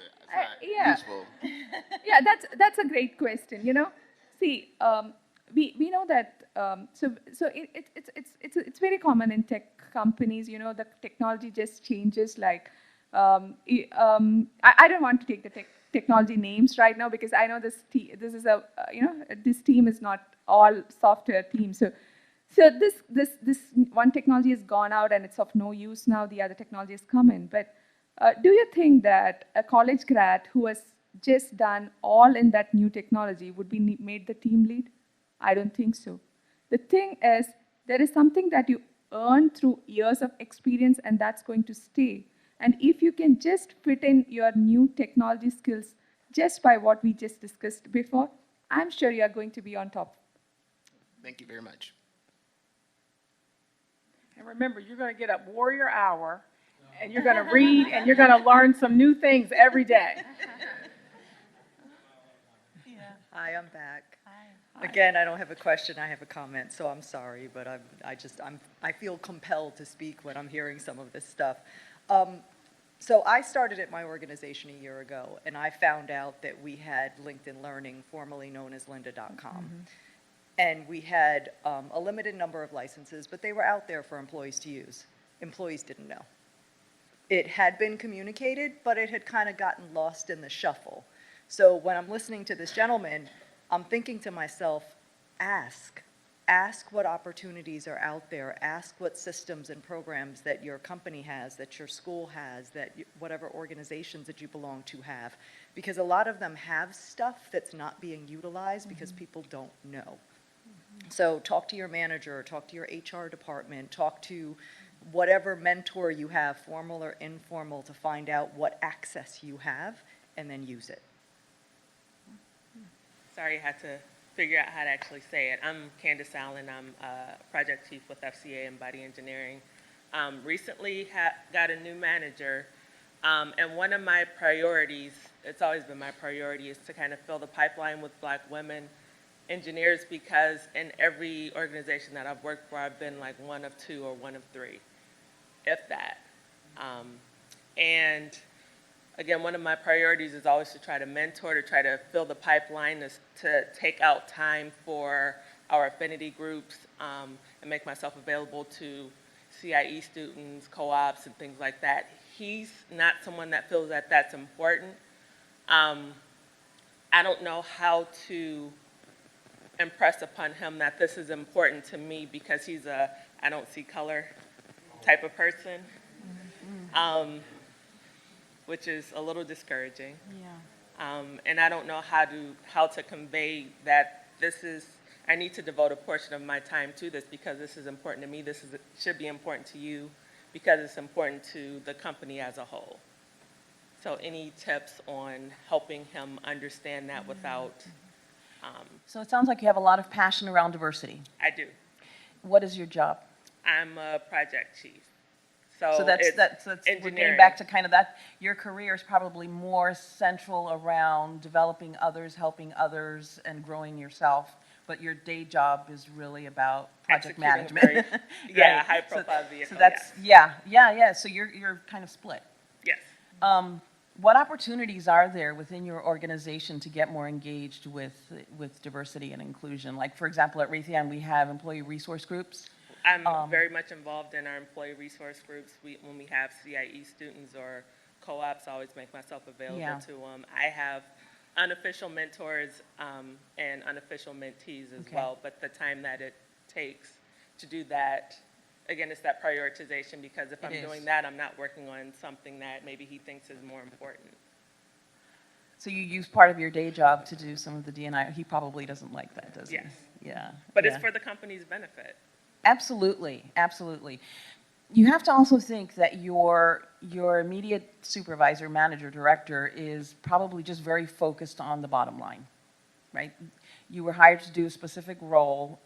it's not useful. Yeah, that's a great question. You know, see, we know that. So it's very common in tech companies. You know, the technology just changes. Like, I don't want to take the technology names right now because I know this is a this team is not all software team. So this one technology has gone out and it's of no use now. The other technology has come in. But do you think that a college grad who has just done all in that new technology would be made the team lead? I don't think so. The thing is, there is something that you earn through years of experience, and that's going to stay. And if you can just fit in your new technology skills just by what we just discussed before, I'm sure you are going to be on top. Thank you very much. And remember, you're going to get up Warrior Hour, and you're going to read, and you're going to learn some new things every day. Hi, I'm back. Hi. Again, I don't have a question, I have a comment, so I'm sorry, but I feel compelled to speak when I'm hearing some of this stuff. So I started at my organization a year ago, and I found out that we had LinkedIn Learning, formerly known as lynda.com. Mm-hmm. And we had a limited number of licenses, but they were out there for employees to use. Employees didn't know. It had been communicated, but it had kind of gotten lost in the shuffle. So when I'm listening to this gentleman, I'm thinking to myself, ask what opportunities are out there, ask what systems and programs that your company has, that your school has, that whatever organizations that you belong to have, because a lot of them have stuff that's not being utilized because people don't know. So talk to your manager, talk to your HR department, talk to whatever mentor you have, formal or informal, to find out what access you have and then use it. Sorry, I had to figure out how to actually say it. I'm Candace Allen. I'm project chief with FCA and Body Engineering. Recently got a new manager, and one of my priorities, it's always been my priority, is to kind of fill the pipeline with Black women engineers, because in every organization that I've worked for, I've been like one of two or one of three, if that. And again, one of my priorities is always to try to mentor, to try to fill the pipeline, to take out time for our affinity groups and make myself available to CIE students, co-ops, and things like that. He's not someone that feels that that's important. I don't know how to impress upon him that this is important to me, because he's a I don't see color type of person. Which is a little discouraging. Yeah. And I don't know how to convey that I need to devote a portion of my time to this, because this is important to me. Should be important to you, because it's important to the company as a whole. So any tips on helping him understand that without... So it sounds like you have a lot of passion around diversity. I do. What is your job? I'm a project chief. So that's we're getting back to kind of that. Your career is probably more central around developing others, helping others, and growing yourself. But your day job is really about project management. Yeah, high profile vehicle. So that's yeah. So you're kind of split. Yes. What opportunities are there within your organization to get more engaged with diversity and inclusion? Like, for example, at Raytheon, we have employee resource groups. I'm very much involved in our employee resource groups. When we have CIE students or co-ops, I always make myself available to them. I have unofficial mentors and unofficial mentees as well, but the time that it takes to do that, again, it's that prioritization, because if I'm doing that, I'm not working on something that maybe he thinks is more important. So you use part of your day job to do some of the D&I. He probably doesn't like that, does he? Yes. Yeah. But it's for the company's benefit. Absolutely, absolutely. You have to also think that your immediate supervisor, manager, director is probably just very focused on the bottom line, right? You were hired to do a specific role.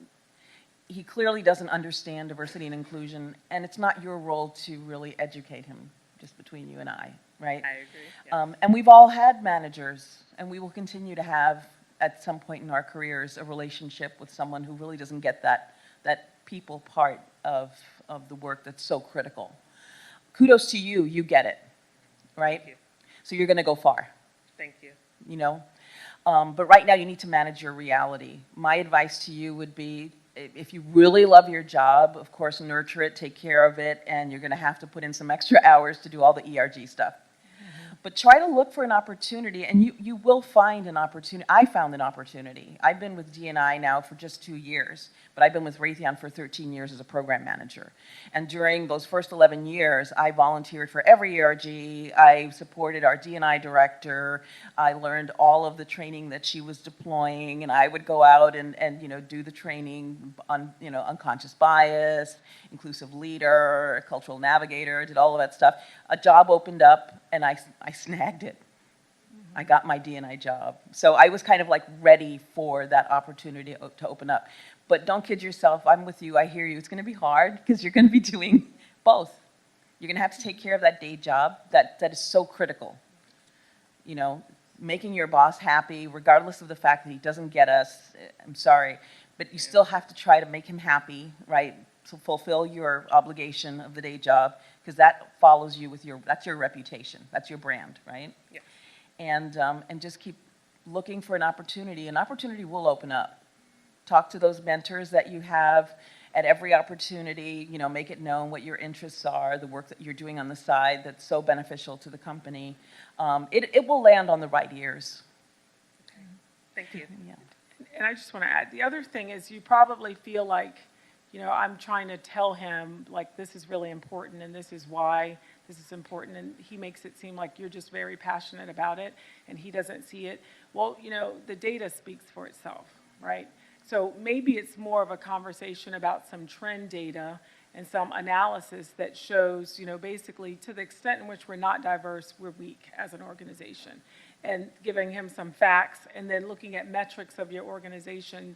He clearly doesn't understand diversity and inclusion, and it's not your role to really educate him, just between you and I, right? I agree. Yes. And we've all had managers, and we will continue to have, at some point in our careers, a relationship with someone who really doesn't get that people part of the work that's so critical. Kudos to you, you get it, right? Thank you. So you're gonna go far, Thank you. you know? But right now you need to manage your reality. My advice to you would be, if you really love your job, of course, nurture it, take care of it, and you're gonna have to put in some extra hours to do all the ERG stuff. But try to look for an opportunity, and you will find an opportunity. I found an opportunity. I've been with D&I now for just 2 years, but I've been with Raytheon for 13 years as a program manager. And during those first 11 years, I volunteered for every ERG. I supported our D&I director. I learned all of the training that she was deploying, and I would go out and do the training on unconscious bias, inclusive leader, cultural navigator, did all of that stuff. A job opened up, and I snagged it. I got my D&I job. So I was kind of like ready for that opportunity to open up. But don't kid yourself. I'm with you. I hear you. It's going to be hard because you're going to be doing both. You're going to have to take care of that day job that is so critical. You know, making your boss happy, regardless of the fact that he doesn't get us. I'm sorry. But you still have to try to make him happy, right? To fulfill your obligation of the day job, because that follows you with that's your reputation, that's your brand, right? Yeah. And just keep looking for an opportunity. An opportunity will open up. Talk to those mentors that you have at every opportunity, make it known what your interests are, the work that you're doing on the side that's so beneficial to the company. It will land on the right ears. Okay. Thank you. Yeah. And I just want to add, the other thing is you probably feel like, I'm trying to tell him, like, this is really important and this is why this is important, and he makes it seem like you're just very passionate about it and he doesn't see it. Well, the data speaks for itself, right? So maybe it's more of a conversation about some trend data and some analysis that shows, basically to the extent in which we're not diverse, we're weak as an organization. And giving him some facts and then looking at metrics of your organization,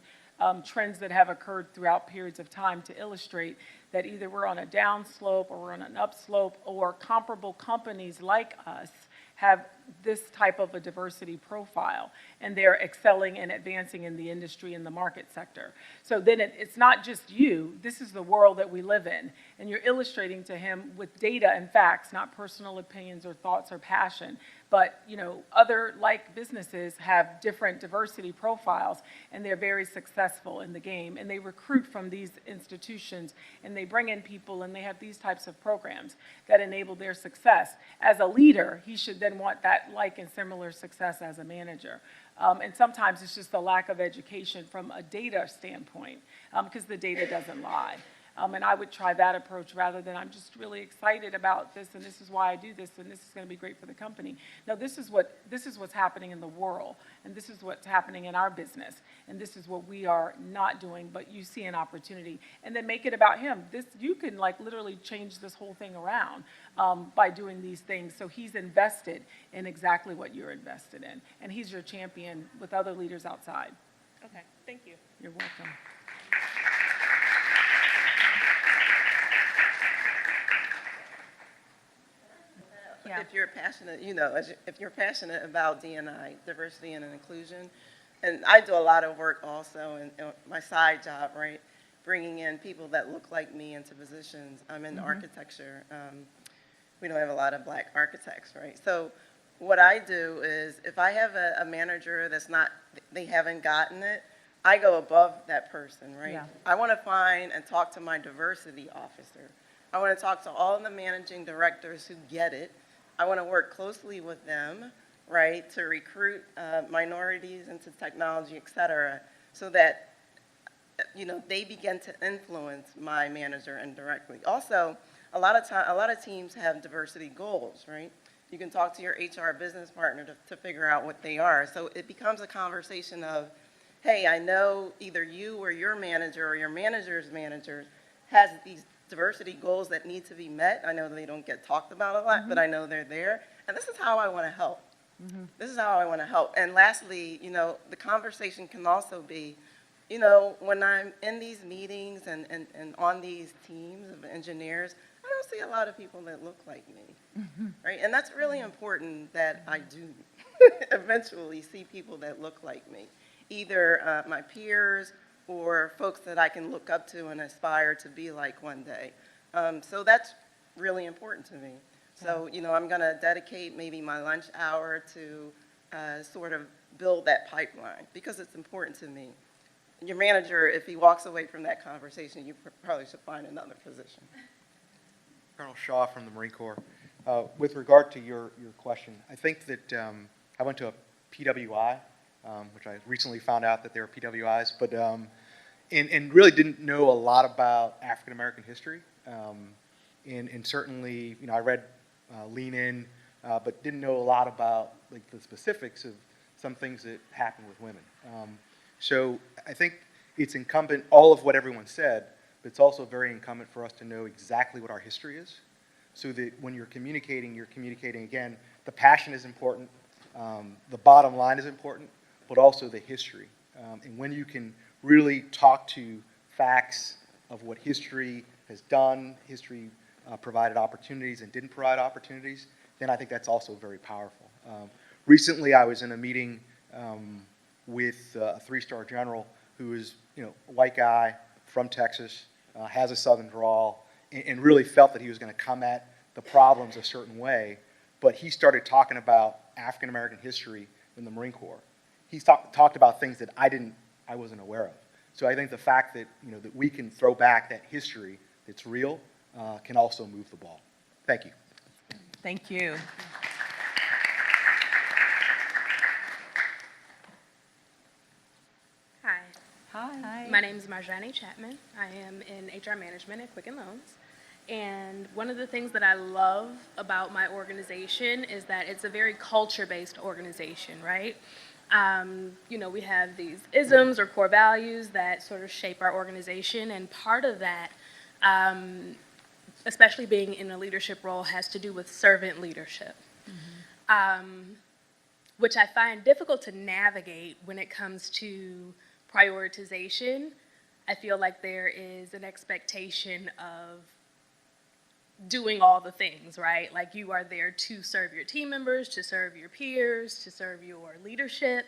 trends that have occurred throughout periods of time to illustrate that either we're on a down slope or we're on an up slope, or comparable companies like us have this type of a diversity profile, and they're excelling and advancing in the industry and the market sector. So then it's not just you, this is the world that we live in, and you're illustrating to him with data and facts, not personal opinions or thoughts or passion, but other like businesses have different diversity profiles, and they're very successful in the game, and they recruit from these institutions, and they bring in people, and they have these types of programs that enable their success. As a leader, he should then want that like and similar success as a manager. And sometimes it's just a lack of education from a data standpoint, because the data doesn't lie. And I would try that approach rather than I'm just really excited about this, and this is why I do this, and this is going to be great for the company. No, this is what's happening in the world, and this is what's happening in our business, and this is what we are not doing, but you see an opportunity. And then make it about him. You can literally change this whole thing around by doing these things. So he's invested in exactly what you're invested in, and he's your champion with other leaders outside. Okay, thank you. You're welcome. Yeah. If you're passionate, if you're passionate about D&I, diversity and inclusion, and I do a lot of work also in my side job, right, bringing in people that look like me into positions. I'm in architecture. We don't have a lot of black architects, right? So what I do is if I have a manager they haven't gotten it, I go above that person, right? Yeah. I want to find and talk to my diversity officer. I want to talk to all of the managing directors who get it. I want to work closely with them right, to recruit minorities into technology, et cetera, so that, they begin to influence my manager indirectly. Also, a lot of teams have diversity goals, right? You can talk to your HR business partner to figure out what they are. So it becomes a conversation of, hey, I know either you or your manager or your manager's manager has these diversity goals that need to be met. I know they don't get talked about a lot, but I know they're there. And this is how I want to help. This is how I want to help. And lastly, the conversation can also be, when I'm in these meetings and on these teams of engineers, I don't see a lot of people that look like me, right? And that's really important that I do eventually see people that look like me, either my peers or folks that I can look up to and aspire to be like one day. So that's really important to me. So, I'm going to dedicate maybe my lunch hour to sort of build that pipeline because it's important to me. Your manager, if he walks away from that conversation, you probably should find another position. Colonel Shaw from the Marine Corps. With regard to your question, I think that I went to a PWI, which I recently found out that there are PWIs, but and really didn't know a lot about African American history. And certainly, I read Lean In, but didn't know a lot about like the specifics of some things that happen with women. So I think it's incumbent, all of what everyone said, but it's also very incumbent for us to know exactly what our history is, so that when you're communicating again, the passion is important, the bottom line is important, but also the history. And when you can really talk to facts of what history has done, history provided opportunities and didn't provide opportunities, then I think that's also very powerful. Recently, I was in a meeting with a three-star general who is, a white guy from Texas, has a Southern drawl, and really felt that he was going to come at the problems a certain way. But he started talking about African American history in the Marine Corps. He talked about things that I wasn't aware of. So I think the fact that that we can throw back that history that's real can also move the ball. Thank you. Thank you. Hi. Hi. My name is Marjani Chapman. I am in HR management at Quicken Loans. And one of the things that I love about my organization is that it's a very culture-based organization, right? We have these isms or core values that sort of shape our organization, and part of that, especially being in a leadership role, has to do with servant leadership, which I find difficult to navigate when it comes to prioritization. I feel like there is an expectation of doing all the things, right? Like you are there to serve your team members, to serve your peers, to serve your leadership.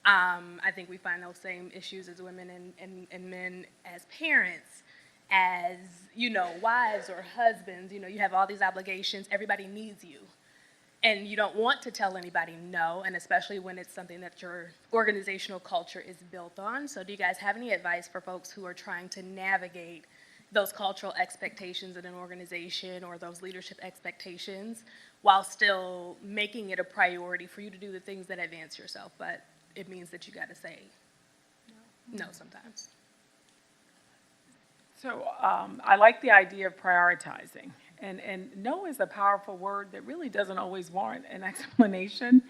I think we find those same issues as women and men as parents, as, wives or husbands. You have all these obligations. Everybody needs you. And you don't want to tell anybody no, and especially when it's something that your organizational culture is built on. So do you guys have any advice for folks who are trying to navigate those cultural expectations in an organization or those leadership expectations while still making it a priority for you to do the things that advance yourself, but it means that you got to say no sometimes? So I like the idea of prioritizing. And no is a powerful word that really doesn't always warrant an explanation.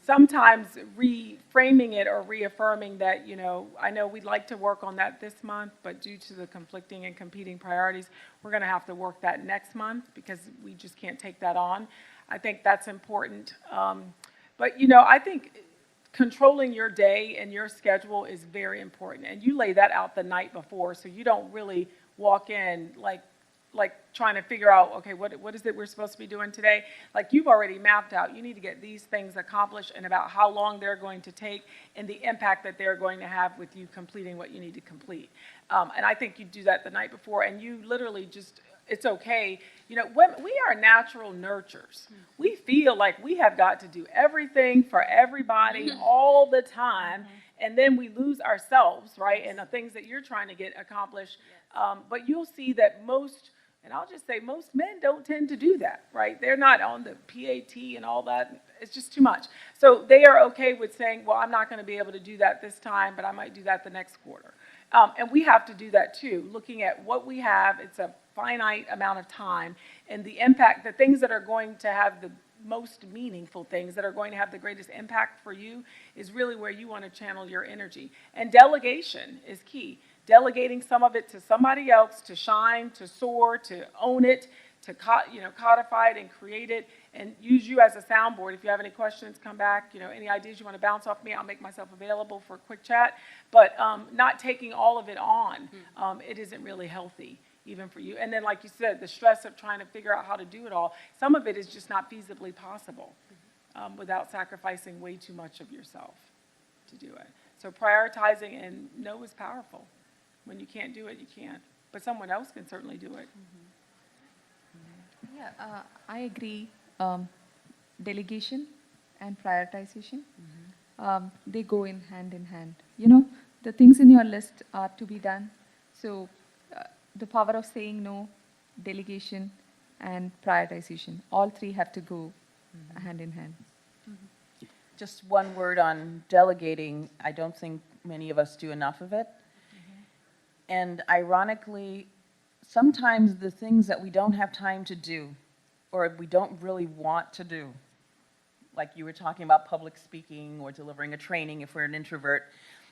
Sometimes reframing it or reaffirming that, I know we'd like to work on that this month, but due to the conflicting and competing priorities, we're going to have to work that next month because we just can't take that on. I think that's important. But, I think controlling your day and your schedule is very important. And you lay that out the night before so you don't really walk in like trying to figure out, okay, what is it we're supposed to be doing today? Like you've already mapped out, you need to get these things accomplished and about how long they're going to take and the impact that they're going to have with you completing what you need to complete. And I think you do that the night before and you literally just, it's okay. When we are natural nurturers. We feel like we have got to do everything for everybody all the time. And then we lose ourselves, right? And the things that you're trying to get accomplished. But you'll see that most, And I'll just say most men don't tend to do that, right? They're not on the PAT and all that. It's just too much. So they are okay with saying, well, I'm not going to be able to do that this time, but I might do that the next quarter. And we have to do that too, looking at what we have. It's a finite amount of time, and the impact, the things that are going to have the most meaningful things that are going to have the greatest impact for you is really where you want to channel your energy. And delegation is key. Delegating some of it to somebody else to shine, to soar, to own it, to codify it and create it, and use you as a soundboard. If you have any questions, come back. Any ideas you want to bounce off me, I'll make myself available for a quick chat. But not taking all of it on, it isn't really healthy, even for you. And then, like you said, the stress of trying to figure out how to do it all, some of it is just not feasibly possible without sacrificing way too much of yourself to do it. So prioritizing and know is powerful. When you can't do it, you can't. But someone else can certainly do it. Yeah, I agree. Delegation and prioritization, they go in hand. The things in your list are to be done. So the power of saying no, delegation, and prioritization, all three have to go hand in hand. Just one word on delegating. I don't think many of us do enough of it. And ironically, sometimes the things that we don't have time to do or we don't really want to do, like you were talking about public speaking or delivering a training if we're an introvert,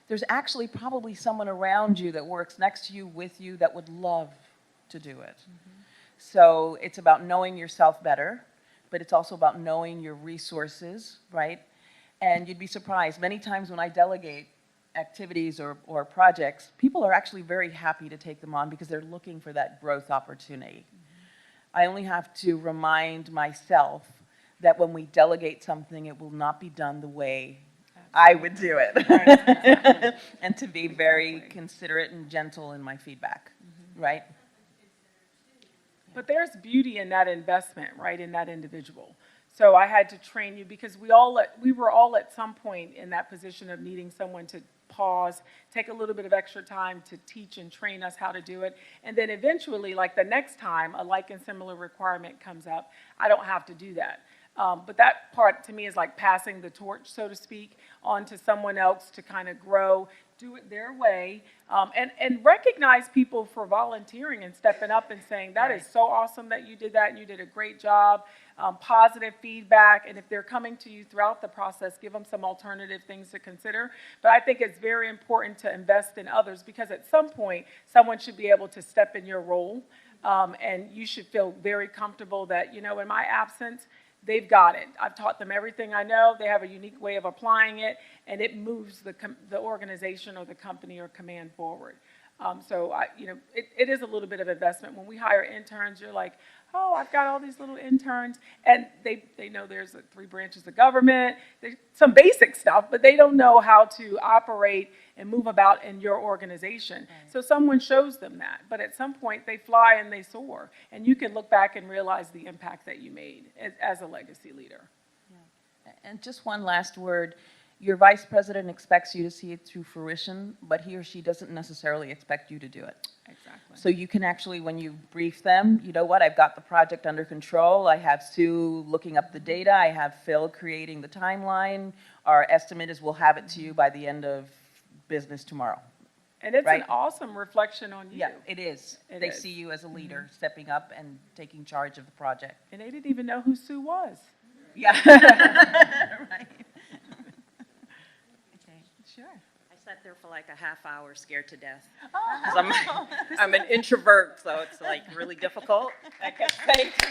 there's actually probably someone around you that works next to you, with you, that would love to do it. So it's about knowing yourself better, but it's also about knowing your resources, right? And you'd be surprised, many times when I delegate activities or projects, people are actually very happy to take them on because they're looking for that growth opportunity. I only have to remind myself that when we delegate something, it will not be done the way I would do it. And to be very considerate and gentle in my feedback, right? But there's beauty in that investment, right, in that individual. So I had to train you because we were all at some point in that position of needing someone to pause, take a little bit of extra time to teach and train us how to do it. And then eventually, like the next time a like and similar requirement comes up, I don't have to do that. But that part to me is like passing the torch, so to speak, on to someone else to kind of grow, do it their way, and recognize people for volunteering and stepping up and saying, that is so awesome that you did that and you did a great job, positive feedback, and if they're coming to you throughout the process, give them some alternative things to consider. But I think it's very important to invest in others because at some point, someone should be able to step in your role, and you should feel very comfortable that, in my absence, they've got it. I've taught them everything I know. They have a unique way of applying it, and it moves the organization or the company or command forward. So it is a little bit of investment. When we hire interns, you're like, oh, I've got all these little interns, and they know there's 3 branches of government, there's some basic stuff, but they don't know how to operate and move about in your organization. So someone shows them that, but at some point they fly and they soar, and you can look back and realize the impact that you made as a legacy leader. Yeah. And just one last word. Your vice president expects you to see it through fruition, but he or she doesn't necessarily expect you to do it. Exactly. So you can actually, when you brief them, you know what, I've got the project under control, I have Sue looking up the data, I have Phil creating the timeline, our estimate is we'll have it to you by the end of business tomorrow. And it's an awesome reflection on you. Yeah, it is. They see you as a leader, stepping up and taking charge of the project. And they didn't even know who Sue was. Yeah. Right. Sure. I sat there for like a half hour scared to death. Oh. 'Cause I'm an introvert, so it's like really difficult. I kept saying to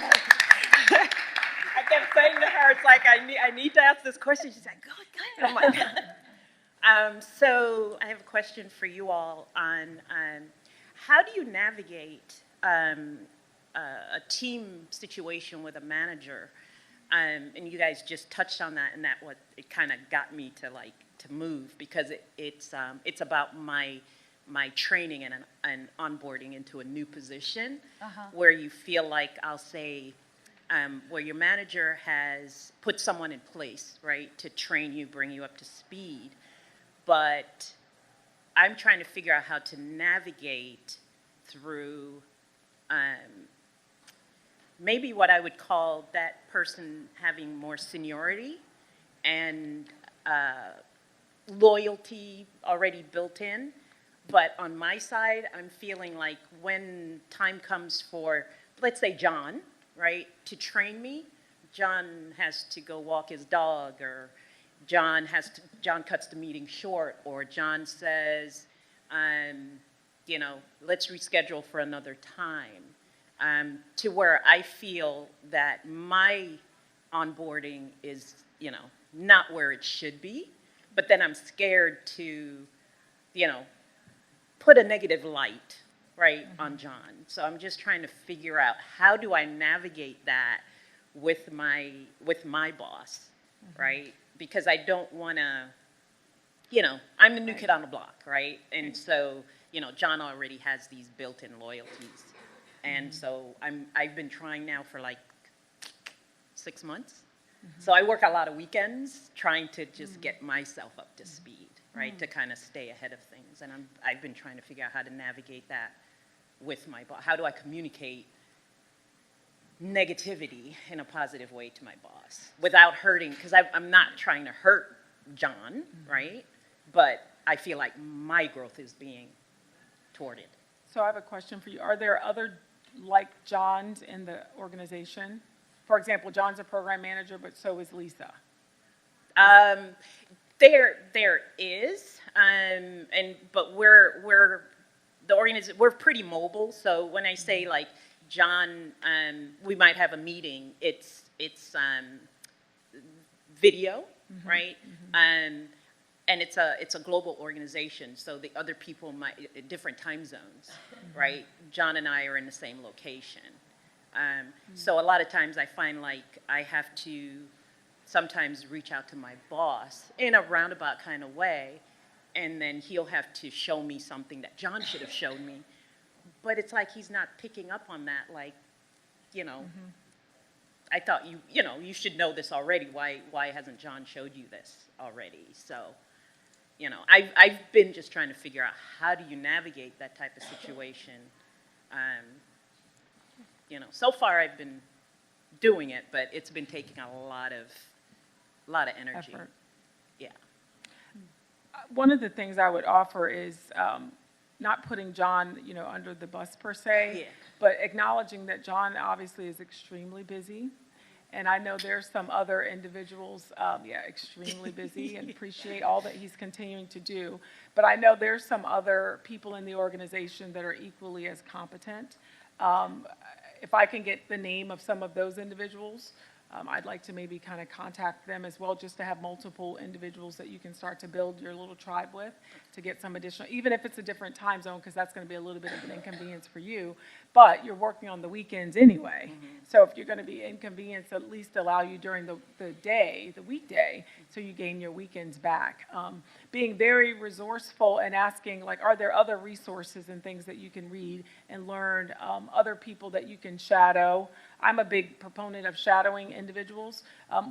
her, it's like, I need to ask this question. She's like, go ahead. I'm like, so I have a question for you all on how do you navigate a team situation with a manager? And you guys just touched on that, and it kind of got me to move because it's about my training and onboarding into a new position where you feel like, I'll say, where your manager has put someone in place, right, to train you, bring you up to speed, but I'm trying to figure out how to navigate through maybe what I would call that person having more seniority and loyalty already built in. But on my side, I'm feeling like when time comes for, let's say John, right, to train me, John has to go walk his dog, or John cuts the meeting short, or John says, you know, let's reschedule for another time, to where I feel that my onboarding is, you know, not where it should be, but then I'm scared to, you know, put a negative light, right, on John. So I'm just trying to figure out, how do I navigate that with my boss, right? Because I don't want to, you know, I'm the new kid on the block, right? And so, you know, John already has these built-in loyalties. And so I've been trying now for like 6 months. So I work a lot of weekends trying to just get myself up to speed, right, to kind of stay ahead of things. And I've been trying to figure out how to navigate that with my boss. How do I communicate negativity in a positive way to my boss without hurting? Because I'm not trying to hurt John, right? But I feel like my growth is being thwarted. So I have a question for you. Are there other like Johns in the organization? For example, John's a program manager, but so is Lisa. There is, but we're pretty mobile. So when I say like John, we might have a meeting. It's video, right? And it's a global organization. So the other people might different time zones, right? John and I are in the same location. So a lot of times I find like I have to sometimes reach out to my boss in a roundabout kind of way, and then he'll have to show me something that John should have shown me. But it's like he's not picking up on that, like, you know, I thought you should know this already. Why hasn't John showed you this already? So, you know, I've been just trying to figure out, how do you navigate that type of situation? You know, so far I've been doing it, but it's been taking a lot of energy. Effort. Yeah. One of the things I would offer is not putting John, you know, under the bus per se, but acknowledging that John obviously is extremely busy. And I know there's some other individuals, extremely busy, and appreciate all that he's continuing to do. But I know there's some other people in the organization that are equally as competent. If I can get the name of some of those individuals, I'd like to maybe kind of contact them as well, just to have multiple individuals that you can start to build your little tribe with, to get some additional, even if it's a different time zone, because that's going to be a little bit of an inconvenience for you, but you're working on the weekends anyway. So if you're going to be inconvenienced, at least allow you during the day, the weekday, so you gain your weekends back. Being very resourceful and asking, like, are there other resources and things that you can read and learn, other people that you can shadow. I'm a big proponent of shadowing individuals.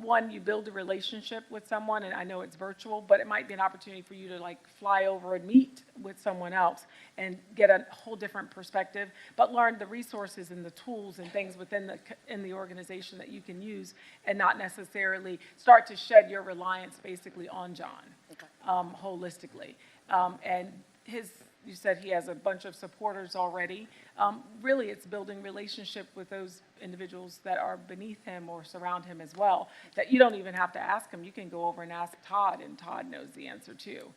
One, you build a relationship with someone, and I know it's virtual, but it might be an opportunity for you to like fly over and meet with someone else and get a whole different perspective, but learn the resources and the tools and things within the organization that you can use, and not necessarily start to shed your reliance basically on John, holistically. And you said he has a bunch of supporters already. Really, it's building relationship with those individuals that are beneath him or surround him as well, that you don't even have to ask him. You can go over and ask Todd, and Todd knows the answer too.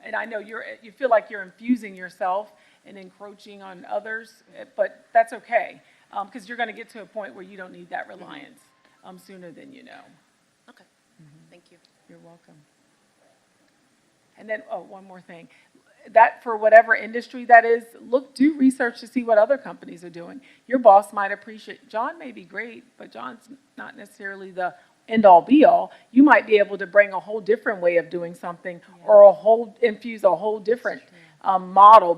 And I know you feel like you're infusing yourself and encroaching on others, but that's okay, because you're going to get to a point where you don't need that reliance sooner than you know. Okay. Thank you. You're welcome. And then, one more thing. That for whatever industry that is, do research to see what other companies are doing. Your boss might appreciate, John may be great, but John's not necessarily the end all be all. You might be able to bring a whole different way of doing something, or infuse a whole different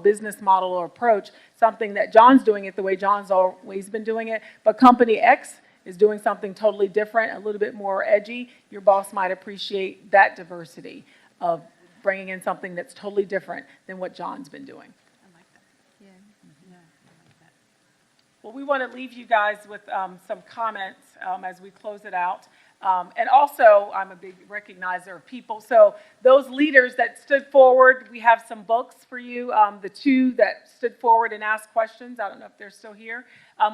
business model or approach, something that John's doing it the way John's always been doing it, but company X is doing something totally different, a little bit more edgy. Your boss might appreciate that diversity of bringing in something that's totally different than what John's been doing. I like that. Yeah. I like that. Well, we want to leave you guys with some comments as we close it out. And also, I'm a big recognizer of people. So those leaders that stood forward, we have some books for you. The two that stood forward and asked questions, I don't know if they're still here.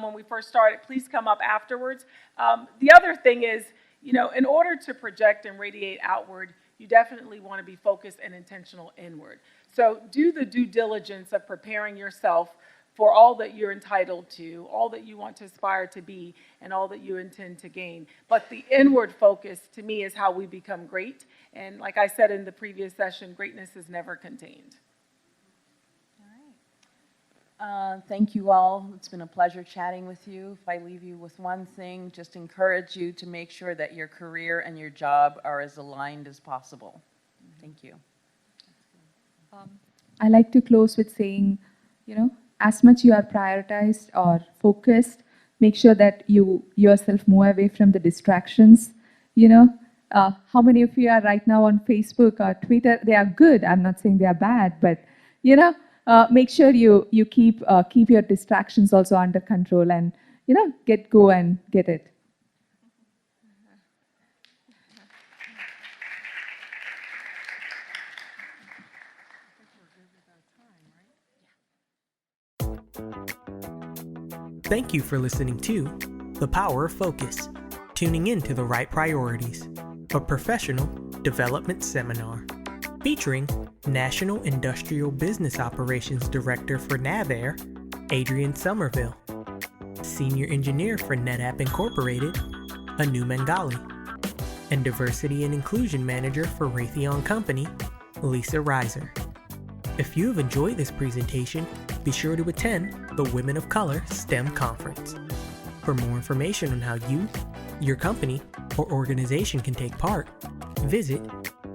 When we first started, please come up afterwards. The other thing is, you know, in order to project and radiate outward, you definitely want to be focused and intentional inward. So do the due diligence of preparing yourself for all that you're entitled to, all that you want to aspire to be, and all that you intend to gain. But the inward focus, to me, is how we become great. And like I said in the previous session, greatness is never contained. Thank you all. It's been a pleasure chatting with you. If I leave you with one thing, just encourage you to make sure that your career and your job are as aligned as possible. Thank you. I like to close with saying, you know, as much you are prioritized or focused, make sure that you yourself move away from the distractions. You know, how many of you are right now on Facebook or Twitter? They are good. I'm not saying they are bad, but, you know, make sure you keep your distractions also under control and, you know, go and get it. Thank you for listening to The Power of Focus, tuning in to the right priorities, a professional development seminar featuring National Industrial Business Operations Director for NAVAIR, Adrienne Somerville, Senior Engineer for NetApp Incorporated, Mangaly, and Diversity and Inclusion Manager for Raytheon Company, Liza. If you have enjoyed this presentation, be sure to attend the Women of Color STEM Conference. For more information on how you, your company, or organization can take part, visit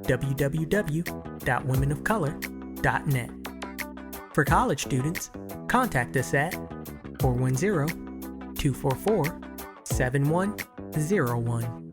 www.womenofcolor.net. For college students, contact us at 410-244-7101.